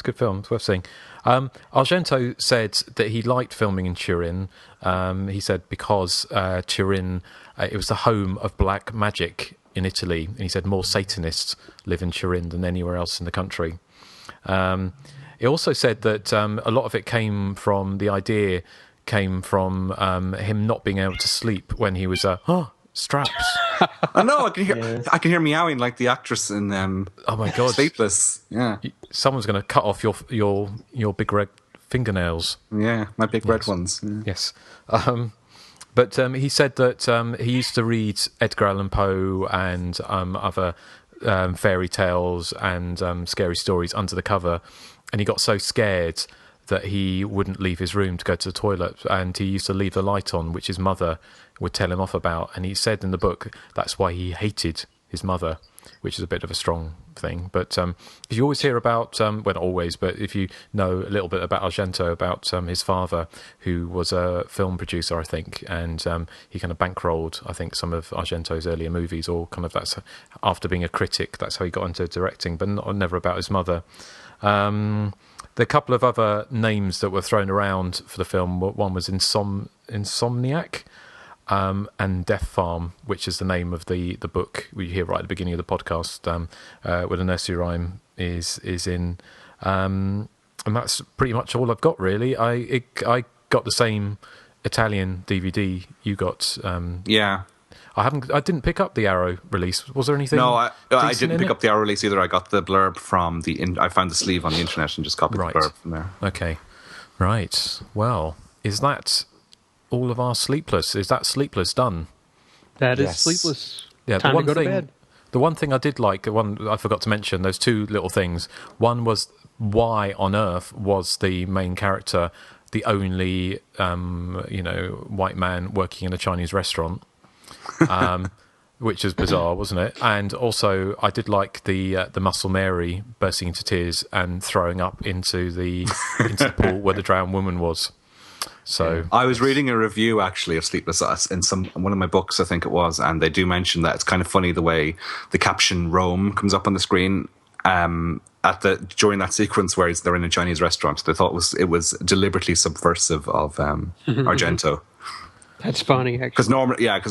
good film. It's worth seeing. Argento said that he liked filming in Turin. He said because Turin, it was the home of black magic in Italy. And he said more Satanists live in Turin than anywhere else in the country. He also said that a lot of it came from him not being able to sleep when he was straps. I know. I can hear meowing like the actress in oh my god, Sleepless. Yeah, someone's going to cut off your big red fingernails. Yeah, my big red ones. Yeah. Yes. But he said that he used to read Edgar Allan Poe and other fairy tales and scary stories under the cover, and he got so scared that he wouldn't leave his room to go to the toilet, and he used to leave the light on, which his mother would tell him off about. And he said in the book that's why he hated his mother, which is a bit of a strong thing. But you always hear about, well, not always, but if you know a little bit about Argento, about his father, who was a film producer, I think, and he kind of bankrolled, I think, some of Argento's earlier movies, or kind of that's after being a critic, that's how he got into directing, but never about his mother. There are a couple of other names that were thrown around for the film. One was Insomniac and Death Farm, which is the name of the book we hear right at the beginning of the podcast, where the nursery rhyme is in. And that's pretty much all I've got, really. I got the same Italian DVD you got. Yeah. I didn't pick up the Arrow release. Was there anything? No, I didn't pick up the Arrow release either. I got the blurb from I found the sleeve on the internet and just copied the blurb from there. Okay, right. Well, is that all of our Sleepless? Is that Sleepless done? That is Sleepless. Yeah, time to go to bed. The one thing I did like, the one I forgot to mention, those two little things. One was why on earth was the main character the only white man working in a Chinese restaurant? Which is bizarre, wasn't it? And also, I did like the Muscle Mary bursting into tears and throwing up into the pool where the drowned woman was. So I was reading a review actually of Sleepless in one of my books, I think it was, and they do mention that it's kind of funny the way the caption Rome comes up on the screen during that sequence where they're in a Chinese restaurant. They thought it was deliberately subversive of Argento. That's funny, actually. Because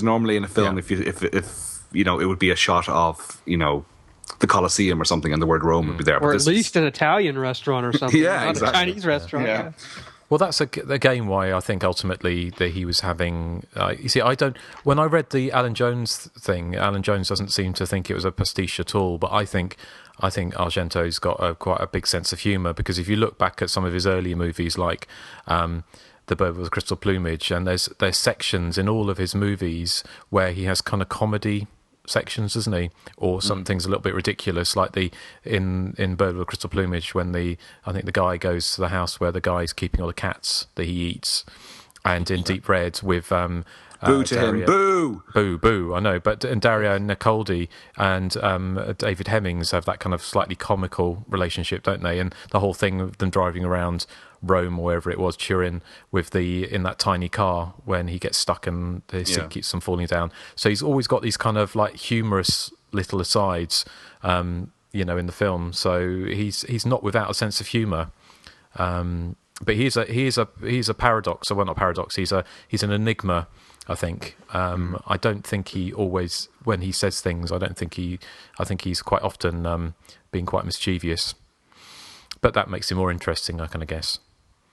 normally in a film, if it would be a shot of the Colosseum or something, and the word Rome would be there, or at least an Italian restaurant or something. Yeah, exactly. A Chinese restaurant. Yeah. Well, that's again why I think ultimately that he was having. You see, when I read the Alan Jones thing, Alan Jones doesn't seem to think it was a pastiche at all. But I think Argento's got quite a big sense of humour, because if you look back at some of his earlier movies, like The Bird with the Crystal Plumage, and there's sections in all of his movies where he has kind of comedy sections, doesn't he? Or something's a little bit ridiculous, like in Bird with the Crystal Plumage, when I think the guy goes to the house where the guy's keeping all the cats that he eats, and in Deep Red with boo to him, boo. I know, and Dario Nicoldi and David Hemmings have that kind of slightly comical relationship, don't they? And the whole thing of them driving around Rome or wherever it was, Turin, in that tiny car when he gets stuck and the seat keeps on falling down. So he's always got these kind of like humorous little asides, in the film. So he's not without a sense of humour. But he's a paradox. Well, not paradox. He's an enigma, I think. I don't think he always, when he says things, I think he's quite often being quite mischievous. But that makes him more interesting, I kind of guess.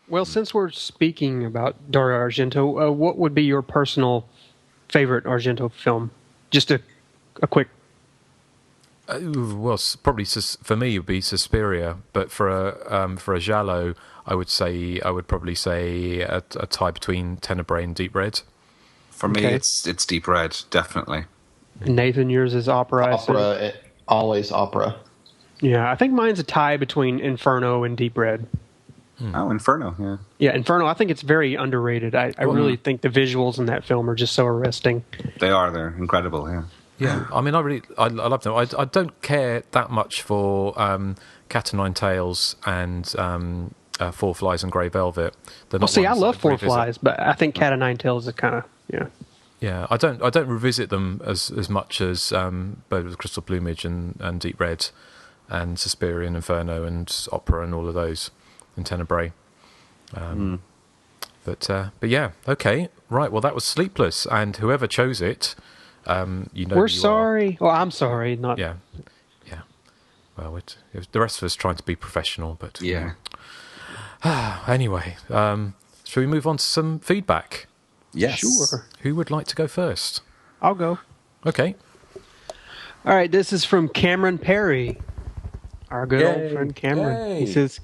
Well, since we're speaking about Dario Argento, what would be your personal favorite Argento film? Just a quick. Well, probably for me it would be Suspiria, but for a giallo, I would probably say a tie between Tenebrae and Deep Red. For me, it's Deep Red, definitely. Nathan, yours is opera. Opera, always opera. Yeah, I think mine's a tie between Inferno and Deep Red. Oh, Inferno, yeah. Yeah, Inferno, I think it's very underrated. I really think the visuals in that film are just so arresting. They're incredible, yeah. Yeah, I mean, I love them. I don't care that much for Cat o' Nine Tails and Four Flies and Grey Velvet. I love Four Flies, but I think Cat o' Nine Tails is kind of, Yeah, I don't revisit them as much as Bird with Crystal Plumage and Deep Red and Suspiria and Inferno and Opera and all of those, and Tenebrae. But yeah, okay, right. Well, that was Sleepless, and whoever chose it, we're sorry. Well, I'm sorry. Not. Yeah. Well, it was the rest of us trying to be professional, but yeah. Anyway, shall we move on to some feedback? Yes. Sure. Who would like to go first? I'll go. Okay. All right. This is from Cameron Perry, our good old friend Cameron. Yay. He says,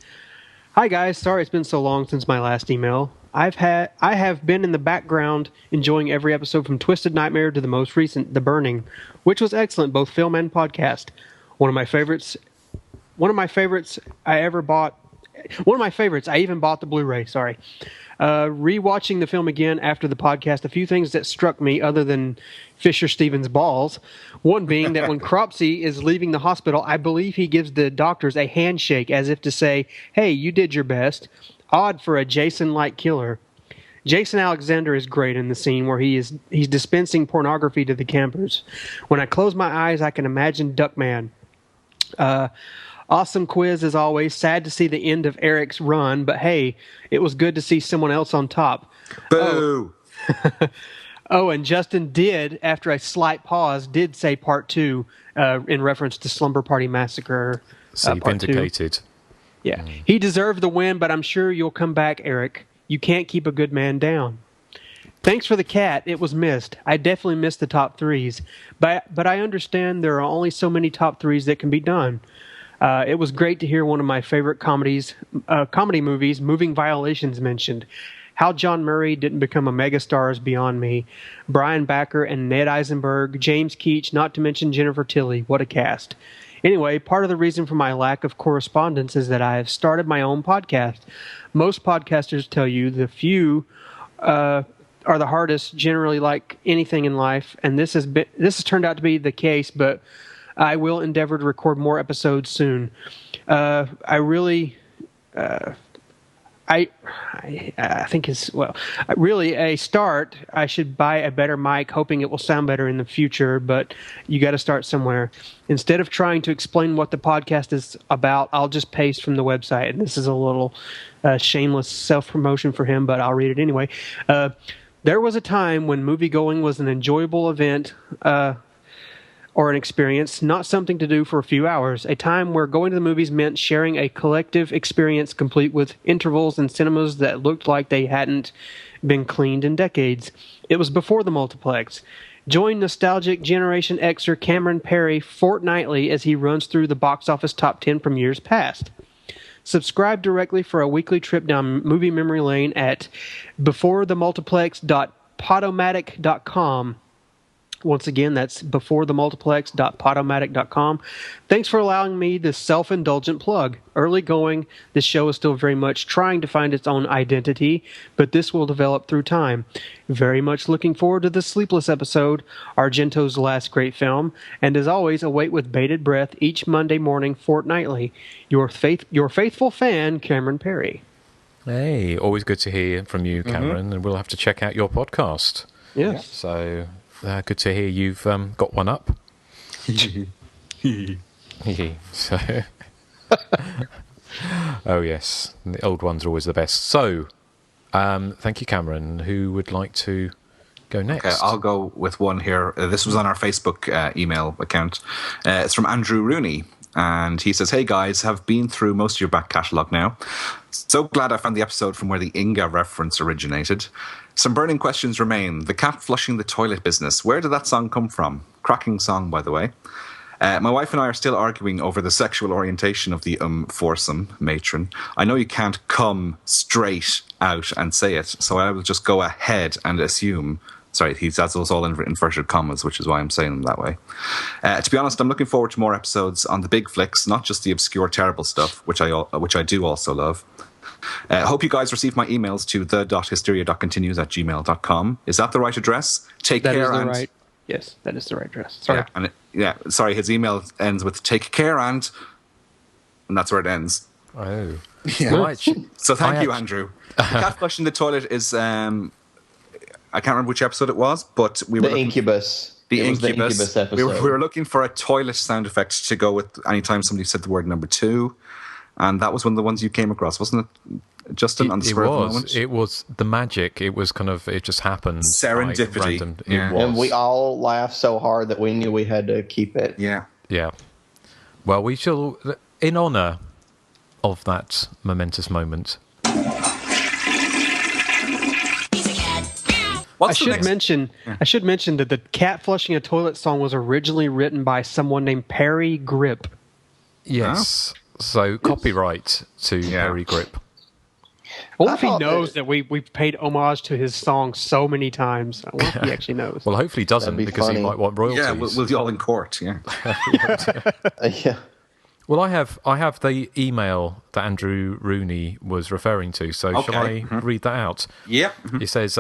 "Hi guys. Sorry it's been so long since my last email. I have been in the background enjoying every episode from Twisted Nightmare to the most recent, The Burning, which was excellent, both film and podcast. One of my favorites I even bought the Blu-ray, sorry. Rewatching the film again after the podcast, a few things that struck me other than Fisher Stevens' balls. One being that when Cropsey is leaving the hospital, I believe he gives the doctors a handshake as if to say, hey, you did your best. Odd for a Jason-like killer. Jason Alexander is great in the scene where he's dispensing pornography to the campers. When I close my eyes, I can imagine Duckman. Awesome quiz as always. Sad to see the end of Erik's run, but hey, it was good to see someone else on top. Boo! Oh, and Justin did, after a slight pause, did say part 2 in reference to Slumber Party Massacre. So vindicated. 2. Yeah. He deserved the win, but I'm sure you'll come back, Erik. You can't keep a good man down. Thanks for the cat. It was missed. I definitely missed the top 3s. But I understand there are only so many top 3s that can be done. It was great to hear one of my favorite comedy movies, Moving Violations, mentioned. How John Murray didn't become a megastar is beyond me. Brian Backer and Ned Eisenberg, James Keach, not to mention Jennifer Tilly. What a cast. Anyway, part of the reason for my lack of correspondence is that I have started my own podcast. Most podcasters tell you the few are the hardest, generally, like anything in life, and this has turned out to be the case, but I will endeavor to record more episodes soon. I think really a start. I should buy a better mic, hoping it will sound better in the future, but you got to start somewhere. Instead of trying to explain what the podcast is about, I'll just paste from the website, and this is a little shameless self-promotion for him, but I'll read it anyway. There was a time when movie-going was an enjoyable event or an experience, not something to do for a few hours. A time where going to the movies meant sharing a collective experience complete with intervals in cinemas that looked like they hadn't been cleaned in decades. It was before the multiplex. Join nostalgic Generation Xer Cameron Perry fortnightly as he runs through the box office top 10 from years past. Subscribe directly for a weekly trip down movie memory lane at beforethemultiplex.podomatic.com. Once again, that's beforethemultiplex.podomatic.com. Thanks for allowing me this self-indulgent plug. Early going, this show is still very much trying to find its own identity, but this will develop through time. Very much looking forward to the Sleepless episode, Argento's last great film, and as always, await with bated breath each Monday morning fortnightly. Your faithful fan, Cameron Perry. Hey, always good to hear from you, Cameron, and we'll have to check out your podcast. Yes. So good to hear you've got one up. So, oh yes, the old ones are always the best. So, thank you, Cameron. Who would like to go next? Okay, I'll go with one here. This was on our Facebook email account. It's from Andrew Rooney. And he says, "Hey guys, have been through most of your back catalogue now. So glad I found the episode from where the Inga reference originated. Some burning questions remain. The cat flushing the toilet business. Where did that song come from? Cracking song, by the way. My wife and I are still arguing over the sexual orientation of the foursome matron. I know you can't come straight out and say it, so I will just go ahead and assume." Sorry, he has those all in inverted commas, which is why I'm saying them that way. To be honest, I'm looking forward to more episodes on the big flicks, not just the obscure, terrible stuff, which I do also love. Hope you guys receive my emails to the.hysteria.continues@gmail.com. Is that the right address? Take care. Yes, that is the right address. Sorry. Yeah, sorry, his email ends with "take care" and that's where it ends. Oh. Yeah. Well, so thank you, Andrew. The cat flushing the toilet is... I can't remember which episode it was, but we were the Incubus. The Incubus. Incubus. The Incubus episode. We were looking for a toilet sound effect to go with anytime somebody said the word number 2, and that was one of the ones you came across, wasn't it, Justin? On the spur of the moment? It was the magic. It was kind of, it just happened. Serendipity. Like, yeah. And we all laughed so hard that we knew we had to keep it. Yeah. Yeah. Well, we shall, in honour of that momentous moment. I should mention that the cat flushing a toilet song was originally written by someone named Perry Grip. Yes. So copyright to Perry Grip. I wonder if he knows that we've paid homage to his song so many times. I wonder if he actually knows. Well, hopefully he doesn't, because he might want royalties. Yeah, we'll be all in court, yeah. Yeah. Well, I have the email that Andrew Rooney was referring to, so shall I read that out? Yeah. He says,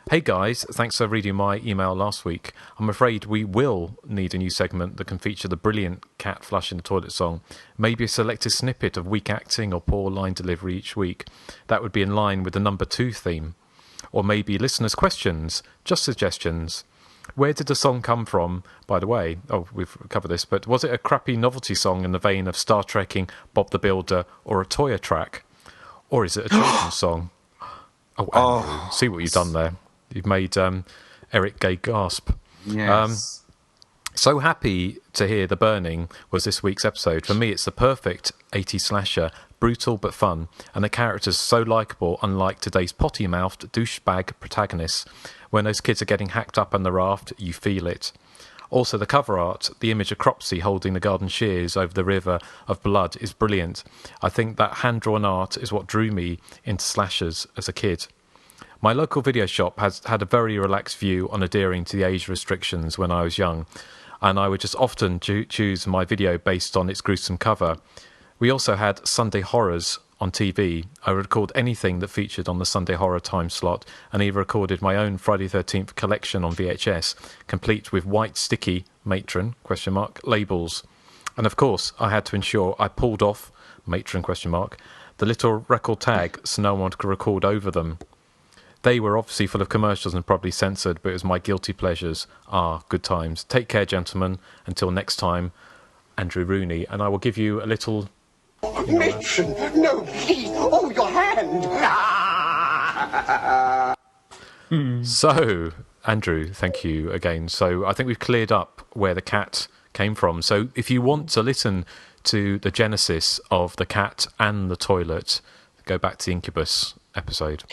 "Hey guys, thanks for reading my email last week. I'm afraid we will need a new segment that can feature the brilliant cat flush in the toilet song. Maybe a selected snippet of weak acting or poor line delivery each week. That would be in line with the number 2 theme. Or maybe listeners' questions, just suggestions. Where did the song come from, by the way?" Oh, we've covered this, but was it a crappy novelty song in the vein of Star Trekking, Bob the Builder, or a Toya track? Or is it a children's song? Oh, Andrew, see what you've done there. You've made Erik Gay gasp. Yes. So happy to hear The Burning was this week's episode. For me, it's the perfect 80s slasher, brutal but fun, and the characters so likeable, unlike today's potty-mouthed douchebag protagonists. When those kids are getting hacked up on the raft, you feel it. Also, the cover art, the image of Cropsey holding the garden shears over the river of blood is brilliant. I think that hand-drawn art is what drew me into slashers as a kid. My local video shop has had a very relaxed view on adhering to the age restrictions when I was young, and I would just often choose my video based on its gruesome cover. We also had Sunday Horrors on TV. I recorded anything that featured on the Sunday Horror time slot, and even recorded my own Friday 13th collection on VHS, complete with white sticky matron labels. And of course, I had to ensure I pulled off matron the little record tag so no one could record over them. They were obviously full of commercials and probably censored, but it was my guilty pleasures. Good times. Take care, gentlemen. Until next time, Andrew Rooney. And I will give you a little... Matron, no, please, hold your hand. So, Andrew, thank you again. So I think we've cleared up where the cat came from. So if you want to listen to the genesis of the cat and the toilet, go back to the Incubus episode.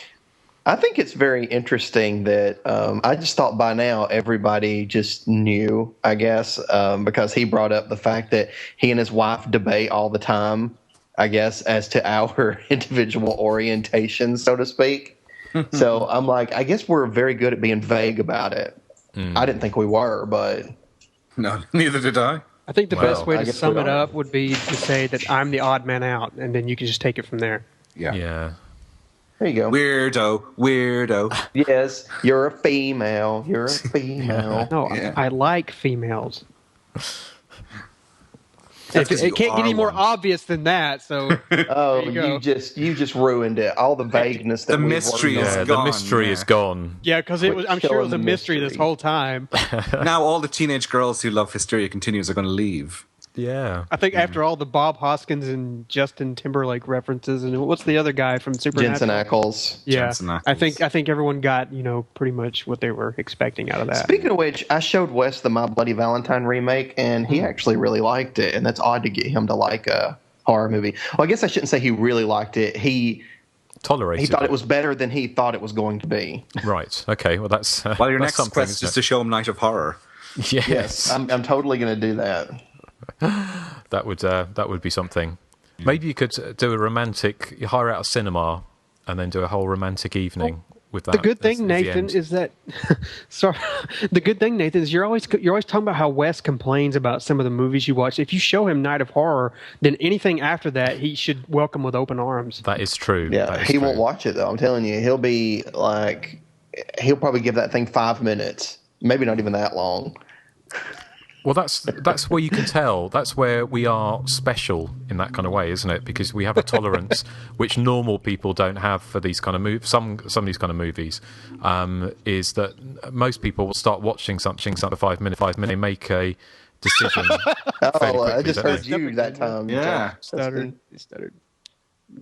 I think it's very interesting that I just thought by now everybody just knew, I guess, because he brought up the fact that he and his wife debate all the time, I guess, as to our individual orientation, so to speak. So I'm like, I guess we're very good at being vague about it. I didn't think we were, but... No, neither did I. I think the best way to sum it up would be to say that I'm the odd man out, and then you can just take it from there. Yeah. There you go. Weirdo. Yes, you're a female. You're a female. No, I like females. It can't get any more obvious than that. So, oh, you just ruined it. All the vagueness that the mystery is gone. The mystery is gone. Yeah, because I'm sure it was a mystery this whole time. Now all the teenage girls who love Hysteria Continues are going to leave. Yeah, I think after all the Bob Hoskins and Justin Timberlake references, and what's the other guy from Supernatural? Jensen Ackles. Yeah, Jensen Ackles. I think everyone got pretty much what they were expecting out of that. Speaking of which, I showed Wes the My Bloody Valentine remake, and he actually really liked it. And that's odd to get him to like a horror movie. Well, I guess I shouldn't say he really liked it. He tolerated. He thought it was better than he thought it was going to be. Right. Okay. Well, that's well, your that's next quest is just to show him Night of Horror. Yes. I'm totally going to do that. That would be something. Maybe you could do a romantic. You hire out a cinema and then do a whole romantic evening with that. The good thing, Nathan, is that. Sorry. The good thing, Nathan, is you're always talking about how Wes complains about some of the movies you watch. If you show him Night of Horror, then anything after that he should welcome with open arms. That is true. Yeah, he won't watch it though. I'm telling you, he'll be like, he'll probably give that thing 5 minutes, maybe not even that long. Well, that's where you can tell. That's where we are special in that kind of way, isn't it? Because we have a tolerance which normal people don't have for these kind of movies. Some of these kind of movies is that most people will start watching something for 5 minutes. They make a decision. I just heard you that time. Yeah, stuttered.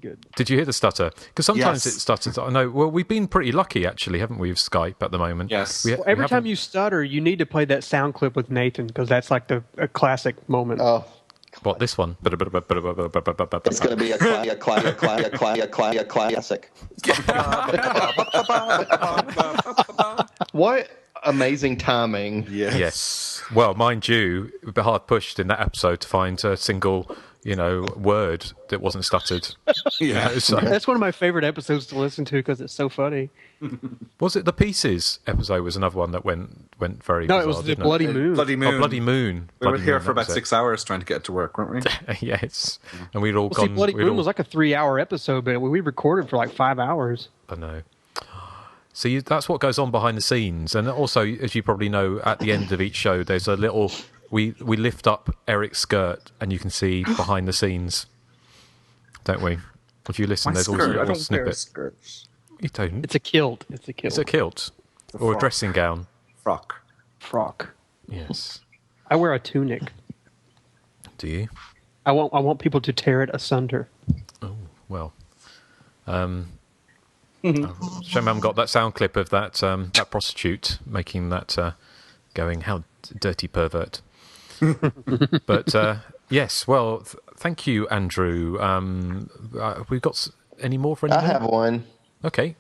Good. Did you hear the stutter? Because sometimes it stutters. I know. Well, we've been pretty lucky, actually, haven't we, with Skype at the moment? Yes. Every time you stutter, you need to play that sound clip with Nathan, because that's like a classic moment. Oh. What, this one? It's going to be a classic. What amazing timing. Yes. Well, mind you, it would be hard pushed in that episode to find a single word that wasn't stuttered. So. That's one of my favorite episodes to listen to because it's so funny. Was it the Pieces episode? Was another one that went very. No, bizarre, it was the Bloody Moon. Bloody Moon. Oh, Bloody Moon. We were here for about 6 hours trying to get to work, weren't we? Yes, and we'd all gone. See, Bloody Moon was like a 3-hour episode, but we recorded for like 5 hours. I know. So that's what goes on behind the scenes, and also, as you probably know, at the end of each show, there's a little. We lift up Eric's skirt, and you can see behind the scenes, don't we? If you listen, there's always a little snippet. Skirts. You don't. It's a kilt. It's a kilt, or a dressing gown. Frock. Yes. I wear a tunic. Do you? I want people to tear it asunder. Oh well. Shame I haven't got that sound clip of that prostitute making that going, how dirty pervert. But yes, well, thank you, Andrew. We've got any more for anyone? I have one. Okay.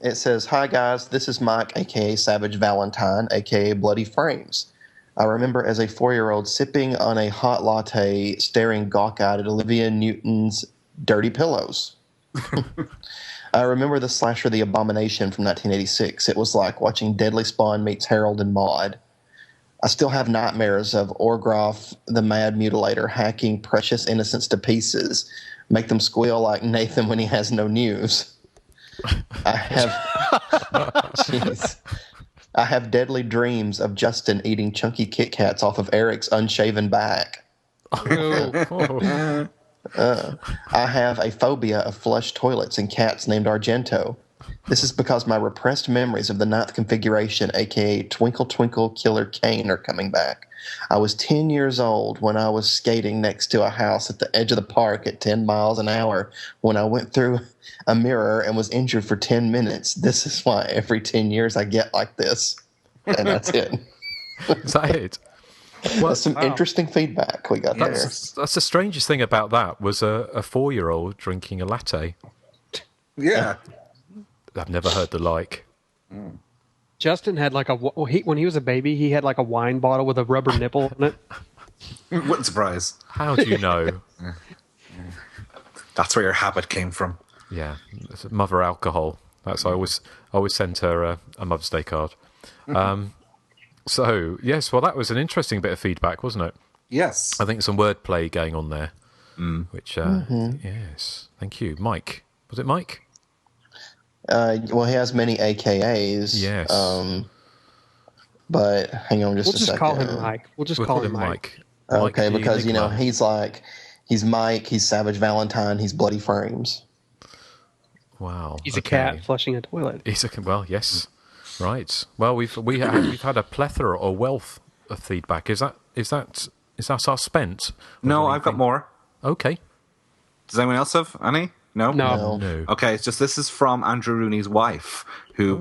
It says, "Hi guys, this is Mike, aka Savage Valentine, aka Bloody Frames. I remember as a 4-year-old sipping on a hot latte, staring gawk-eyed at Olivia Newton's Dirty Pillows. I remember the slasher The Abomination from 1986. It was like watching Deadly Spawn meets Harold and Maude. I still have nightmares of Orgroff, the Mad Mutilator, hacking precious innocents to pieces, make them squeal like Nathan when he has no news. I have deadly dreams of Justin eating chunky Kit Kats off of Eric's unshaven back. I have a phobia of flush toilets and cats named Argento. This is because my repressed memories of the Ninth Configuration, a.k.a. Twinkle Twinkle Killer Kane, are coming back. I was 10 years old when I was skating next to a house at the edge of the park at 10 miles an hour when I went through a mirror and was injured for 10 minutes. This is why every 10 years I get like this. And that's it. Is that it? Well, that's some interesting feedback we got there. That's the strangest thing about that was a 4-year-old drinking a latte. Yeah. I've never heard the like. Justin had like when he was a baby, he had like a wine bottle with a rubber nipple in it. Wouldn't surprise. How do you know? That's where your habit came from. Yeah, it's mother alcohol. That's I always sent her a Mother's Day card. So yes, well that was an interesting bit of feedback, wasn't it? Yes. I think some wordplay going on there. Which yes, thank you, Mike. Was it Mike? Well, he has many AKAs. Yes. But hang on just a second. We'll just call him Mike. We'll just call him Mike. Okay, because he's Mike, he's Savage Valentine, he's Bloody Frames. Wow. He's a cat flushing a toilet. Yes. Right. Well, we've had a plethora or wealth of feedback. Is that our spent? No, I've got more. Okay. Does anyone else have any? No? No. Okay, it's just this is from Andrew Rooney's wife, who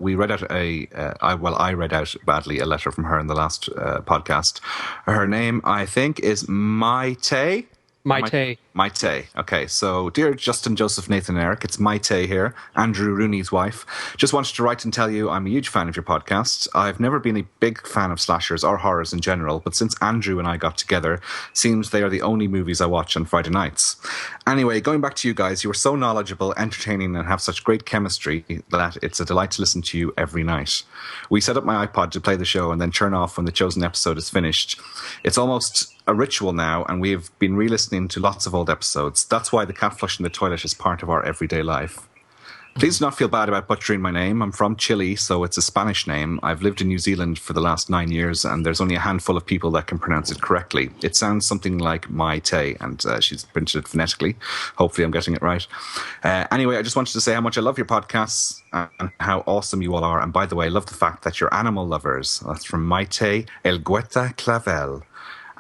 we read out I read out badly a letter from her in the last podcast. Her name, I think, is Maite. Maite. Okay, so dear Justin, Joseph, Nathan, and Eric, it's Maite here, Andrew Rooney's wife. Just wanted to write and tell you I'm a huge fan of your podcast. I've never been a big fan of slashers or horrors in general, but since Andrew and I got together, seems they are the only movies I watch on Friday nights. Anyway, going back to you guys, you are so knowledgeable, entertaining, and have such great chemistry that it's a delight to listen to you every night. We set up my iPod to play the show and then turn off when the chosen episode is finished. It's almost a ritual now, and we have been re-listening to lots of old episodes. That's why the cat flush in the toilet is part of our everyday life. Please do not feel bad about butchering my name. I'm from Chile, so it's a Spanish name. I've lived in New Zealand for the last 9 years, and there's only a handful of people that can pronounce it correctly. It sounds something like Maite, and she's printed it phonetically. Hopefully I'm getting it right. Anyway, I just wanted to say how much I love your podcasts and how awesome you all are. And by the way, I love the fact that you're animal lovers. That's from Maite Elgueta Clavel.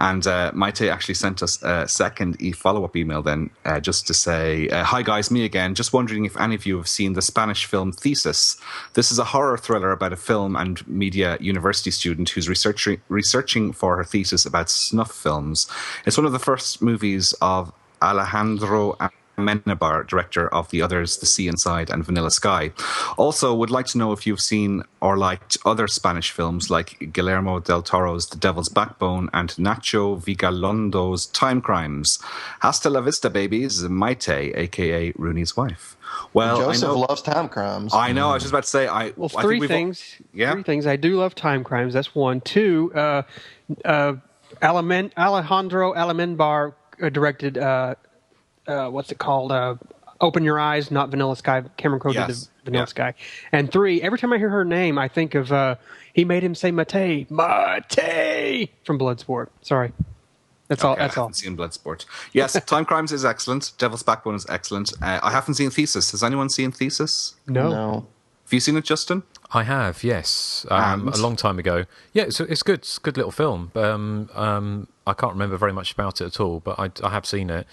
And Maite actually sent us a second follow-up email then, just to say, hi guys, me again. Just wondering if any of you have seen the Spanish film Thesis. This is a horror thriller about a film and media university student who's researching for her thesis about snuff films. It's one of the first movies of Alejandro Amenabar, director of The Others, The Sea Inside, and Vanilla Sky. Also, would like to know if you've seen or liked other Spanish films like Guillermo del Toro's The Devil's Backbone and Nacho Vigalondo's Time Crimes. Hasta la vista, babies. Maite, a.k.a. Rooney's wife. Well, Joseph loves Time Crimes. I know. I was just about to say. Three things. Three things. I do love Time Crimes. That's one. Two. Alejandro Amenabar directed. What's it called? Open Your Eyes, Not Vanilla Sky. Cameron Crowe did the Vanilla Sky. And three, every time I hear her name, I think of he made him say Mate from Bloodsport. Sorry. That's all. I haven't seen Bloodsport. Yes, Time Crimes is excellent. Devil's Backbone is excellent. I haven't seen Thesis. Has anyone seen Thesis? No. Have you seen it, Justin? I have, yes. A long time ago. Yeah, it's good. It's a good little film. I can't remember very much about it at all, but I have seen it.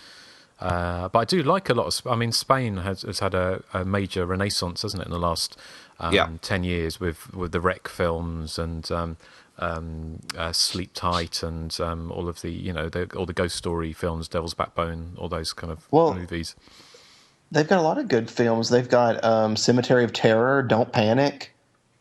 But I do like a lot of. I mean, Spain has had a major renaissance, hasn't it, in the last 10 years with the Rec films and Sleep Tight and all of the all the ghost story films, Devil's Backbone, all those kind of movies. They've got a lot of good films. They've got Cemetery of Terror, Don't Panic.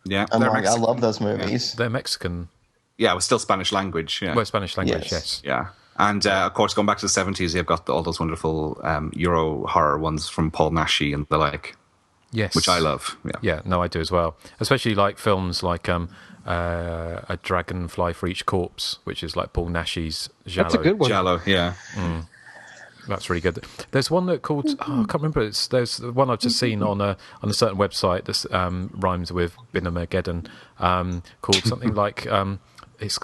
Yeah, I love those movies. Yeah. They're Mexican. Yeah, it was still Spanish language. Yeah, well, Spanish language. Yes. Yeah. And, of course, going back to the 70s, you've got all those wonderful Euro horror ones from Paul Naschy and the like. Yes. Which I love. Yeah, no, I do as well. Especially like films like A Dragonfly for Each Corpse, which is like Paul Naschy's Giallo. That's a good one. Giallo, yeah. That's really good. There's one that called, I can't remember, there's one I've just seen on a certain website that rhymes with Binamageddon, called something like... it's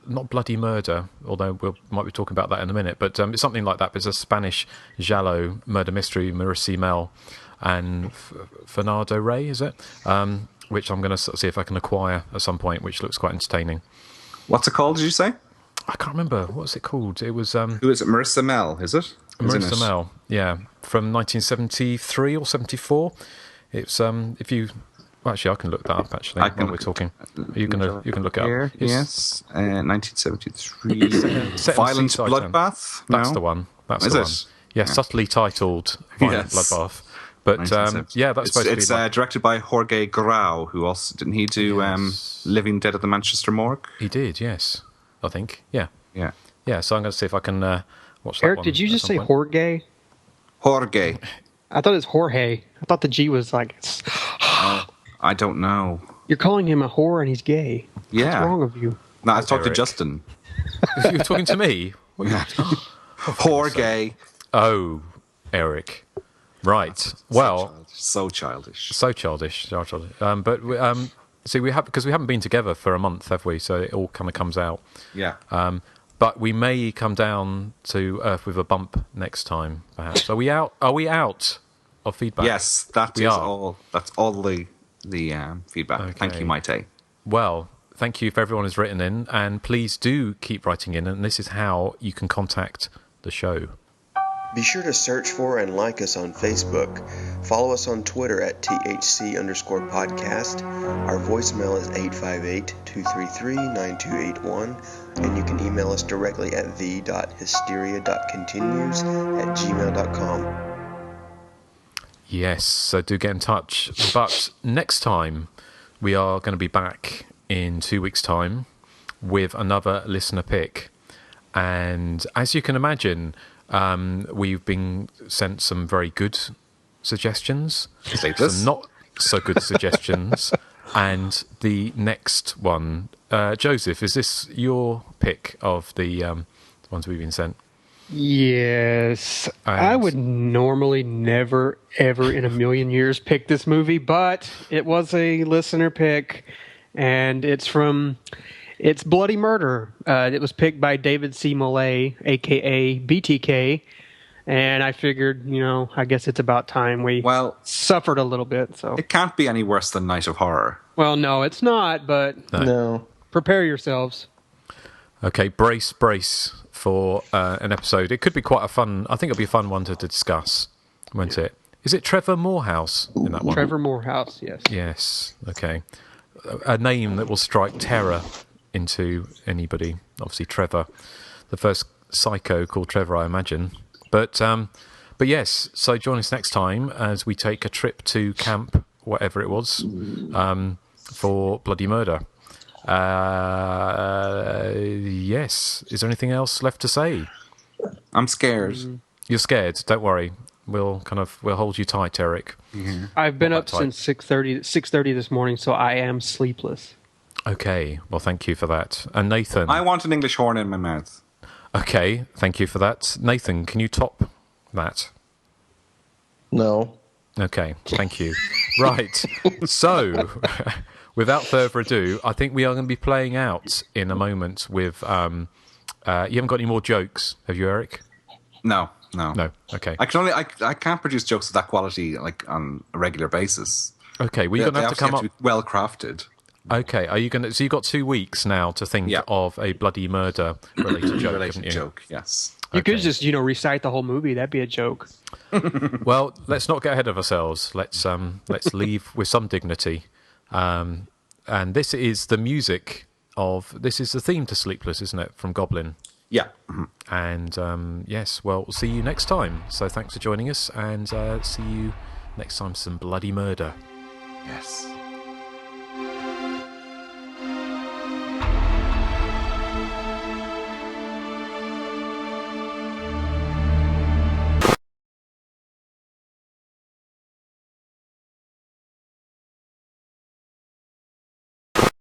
not Bloody Murder, although we might be talking about that in a minute, but it's something like that. But it's a Spanish Giallo murder mystery, Marisi Mel and Fernando Rey, is it? Which I'm going to see if I can acquire at some point, which looks quite entertaining. What's it called, did you say? I can't remember. What's it called? It was... Who is it? Marisa Mel, is it? Marisa Mel, yeah. From 1973 or 74. It's, if you... Well, actually, I can look that up, actually, while we're talking. You can look it up. Yes, 1973. Violent Bloodbath? That's the one. That's the one. Yeah, subtly titled Violent Bloodbath. But, that's supposed to be... It's directed by Jorge Grau, who also... Didn't he do Living Dead at the Manchester Morgue? He did, yes. I think. Yeah. Yeah. Yeah, so I'm going to see if I can watch that Eric, one. did you just say Jorge? Jorge. I thought it was Jorge. I thought the G was like... I don't know. You're calling him a whore and he's gay. Yeah. What's wrong with you? No, I talked to Justin. You're talking to me? Jorge. Oh, Eric. Right. Well... So childish. So childish. But... see, because we haven't been together for a month, have we? So it all kind of comes out. Yeah. But we may come down to earth with a bump next time, perhaps. Are we out? Are we out of feedback? Yes, that's all the feedback. Okay. Thank you, Maite. Well, thank you for everyone who's written in, and please do keep writing in, and this is how you can contact the show. Be sure to search for and like us on Facebook. Follow us on Twitter at THC_podcast. Our voicemail is 858-233-9281, and you can email us directly at the.hysteria.continues@gmail.com. Yes, so do get in touch. But next time, we are going to be back in 2 weeks' time with another listener pick. And as you can imagine, we've been sent some very good suggestions, some not so good suggestions, and the next one, Joseph, is this your pick of the ones we've been sent? Yes. I would normally never, ever in a million years pick this movie, but it was a listener pick, and it's Bloody Murder. It was picked by David C. Millay, a.k.a. BTK, and I figured, I guess it's about time we suffered a little bit. So it can't be any worse than Night of Horror. Well, no, it's not, but No. Prepare yourselves. Okay, brace for an episode. It could be quite a fun, I think it'll be a fun one to discuss, won't it? Is it Trevor Morehouse in that one? Trevor Morehouse, yes. Yes, okay. A name that will strike terror into anybody. Obviously, Trevor, the first psycho called Trevor, I imagine. But yes. So join us next time as we take a trip to camp, whatever it was, for Bloody Murder. Yes. Is there anything else left to say? I'm scared. You're scared. Don't worry. We'll hold you tight, Erik. Mm-hmm. I've been up since 6:30 this morning, so I am sleepless. Okay, well, thank you for that. And Nathan? I want an English horn in my mouth. Okay, thank you for that. Nathan, can you top that? No. Okay, thank you. Right, so, without further ado, I think we are going to be playing out in a moment with... you haven't got any more jokes, have you, Erik? No, okay. I can't produce jokes of that quality on a regular basis. Okay, well, you're going to have to come up... Be well crafted. Okay, are you going to? So you've got 2 weeks now to think of a Bloody Murder related joke, haven't you? Joke, yes. You could just, recite the whole movie. That'd be a joke. Well, let's not get ahead of ourselves. Let's leave with some dignity. And this is the music this is the theme to Sleepless, isn't it? From Goblin. Yeah. And yes, well, we'll see you next time. So thanks for joining us, and see you next time. Some Bloody Murder. Yes.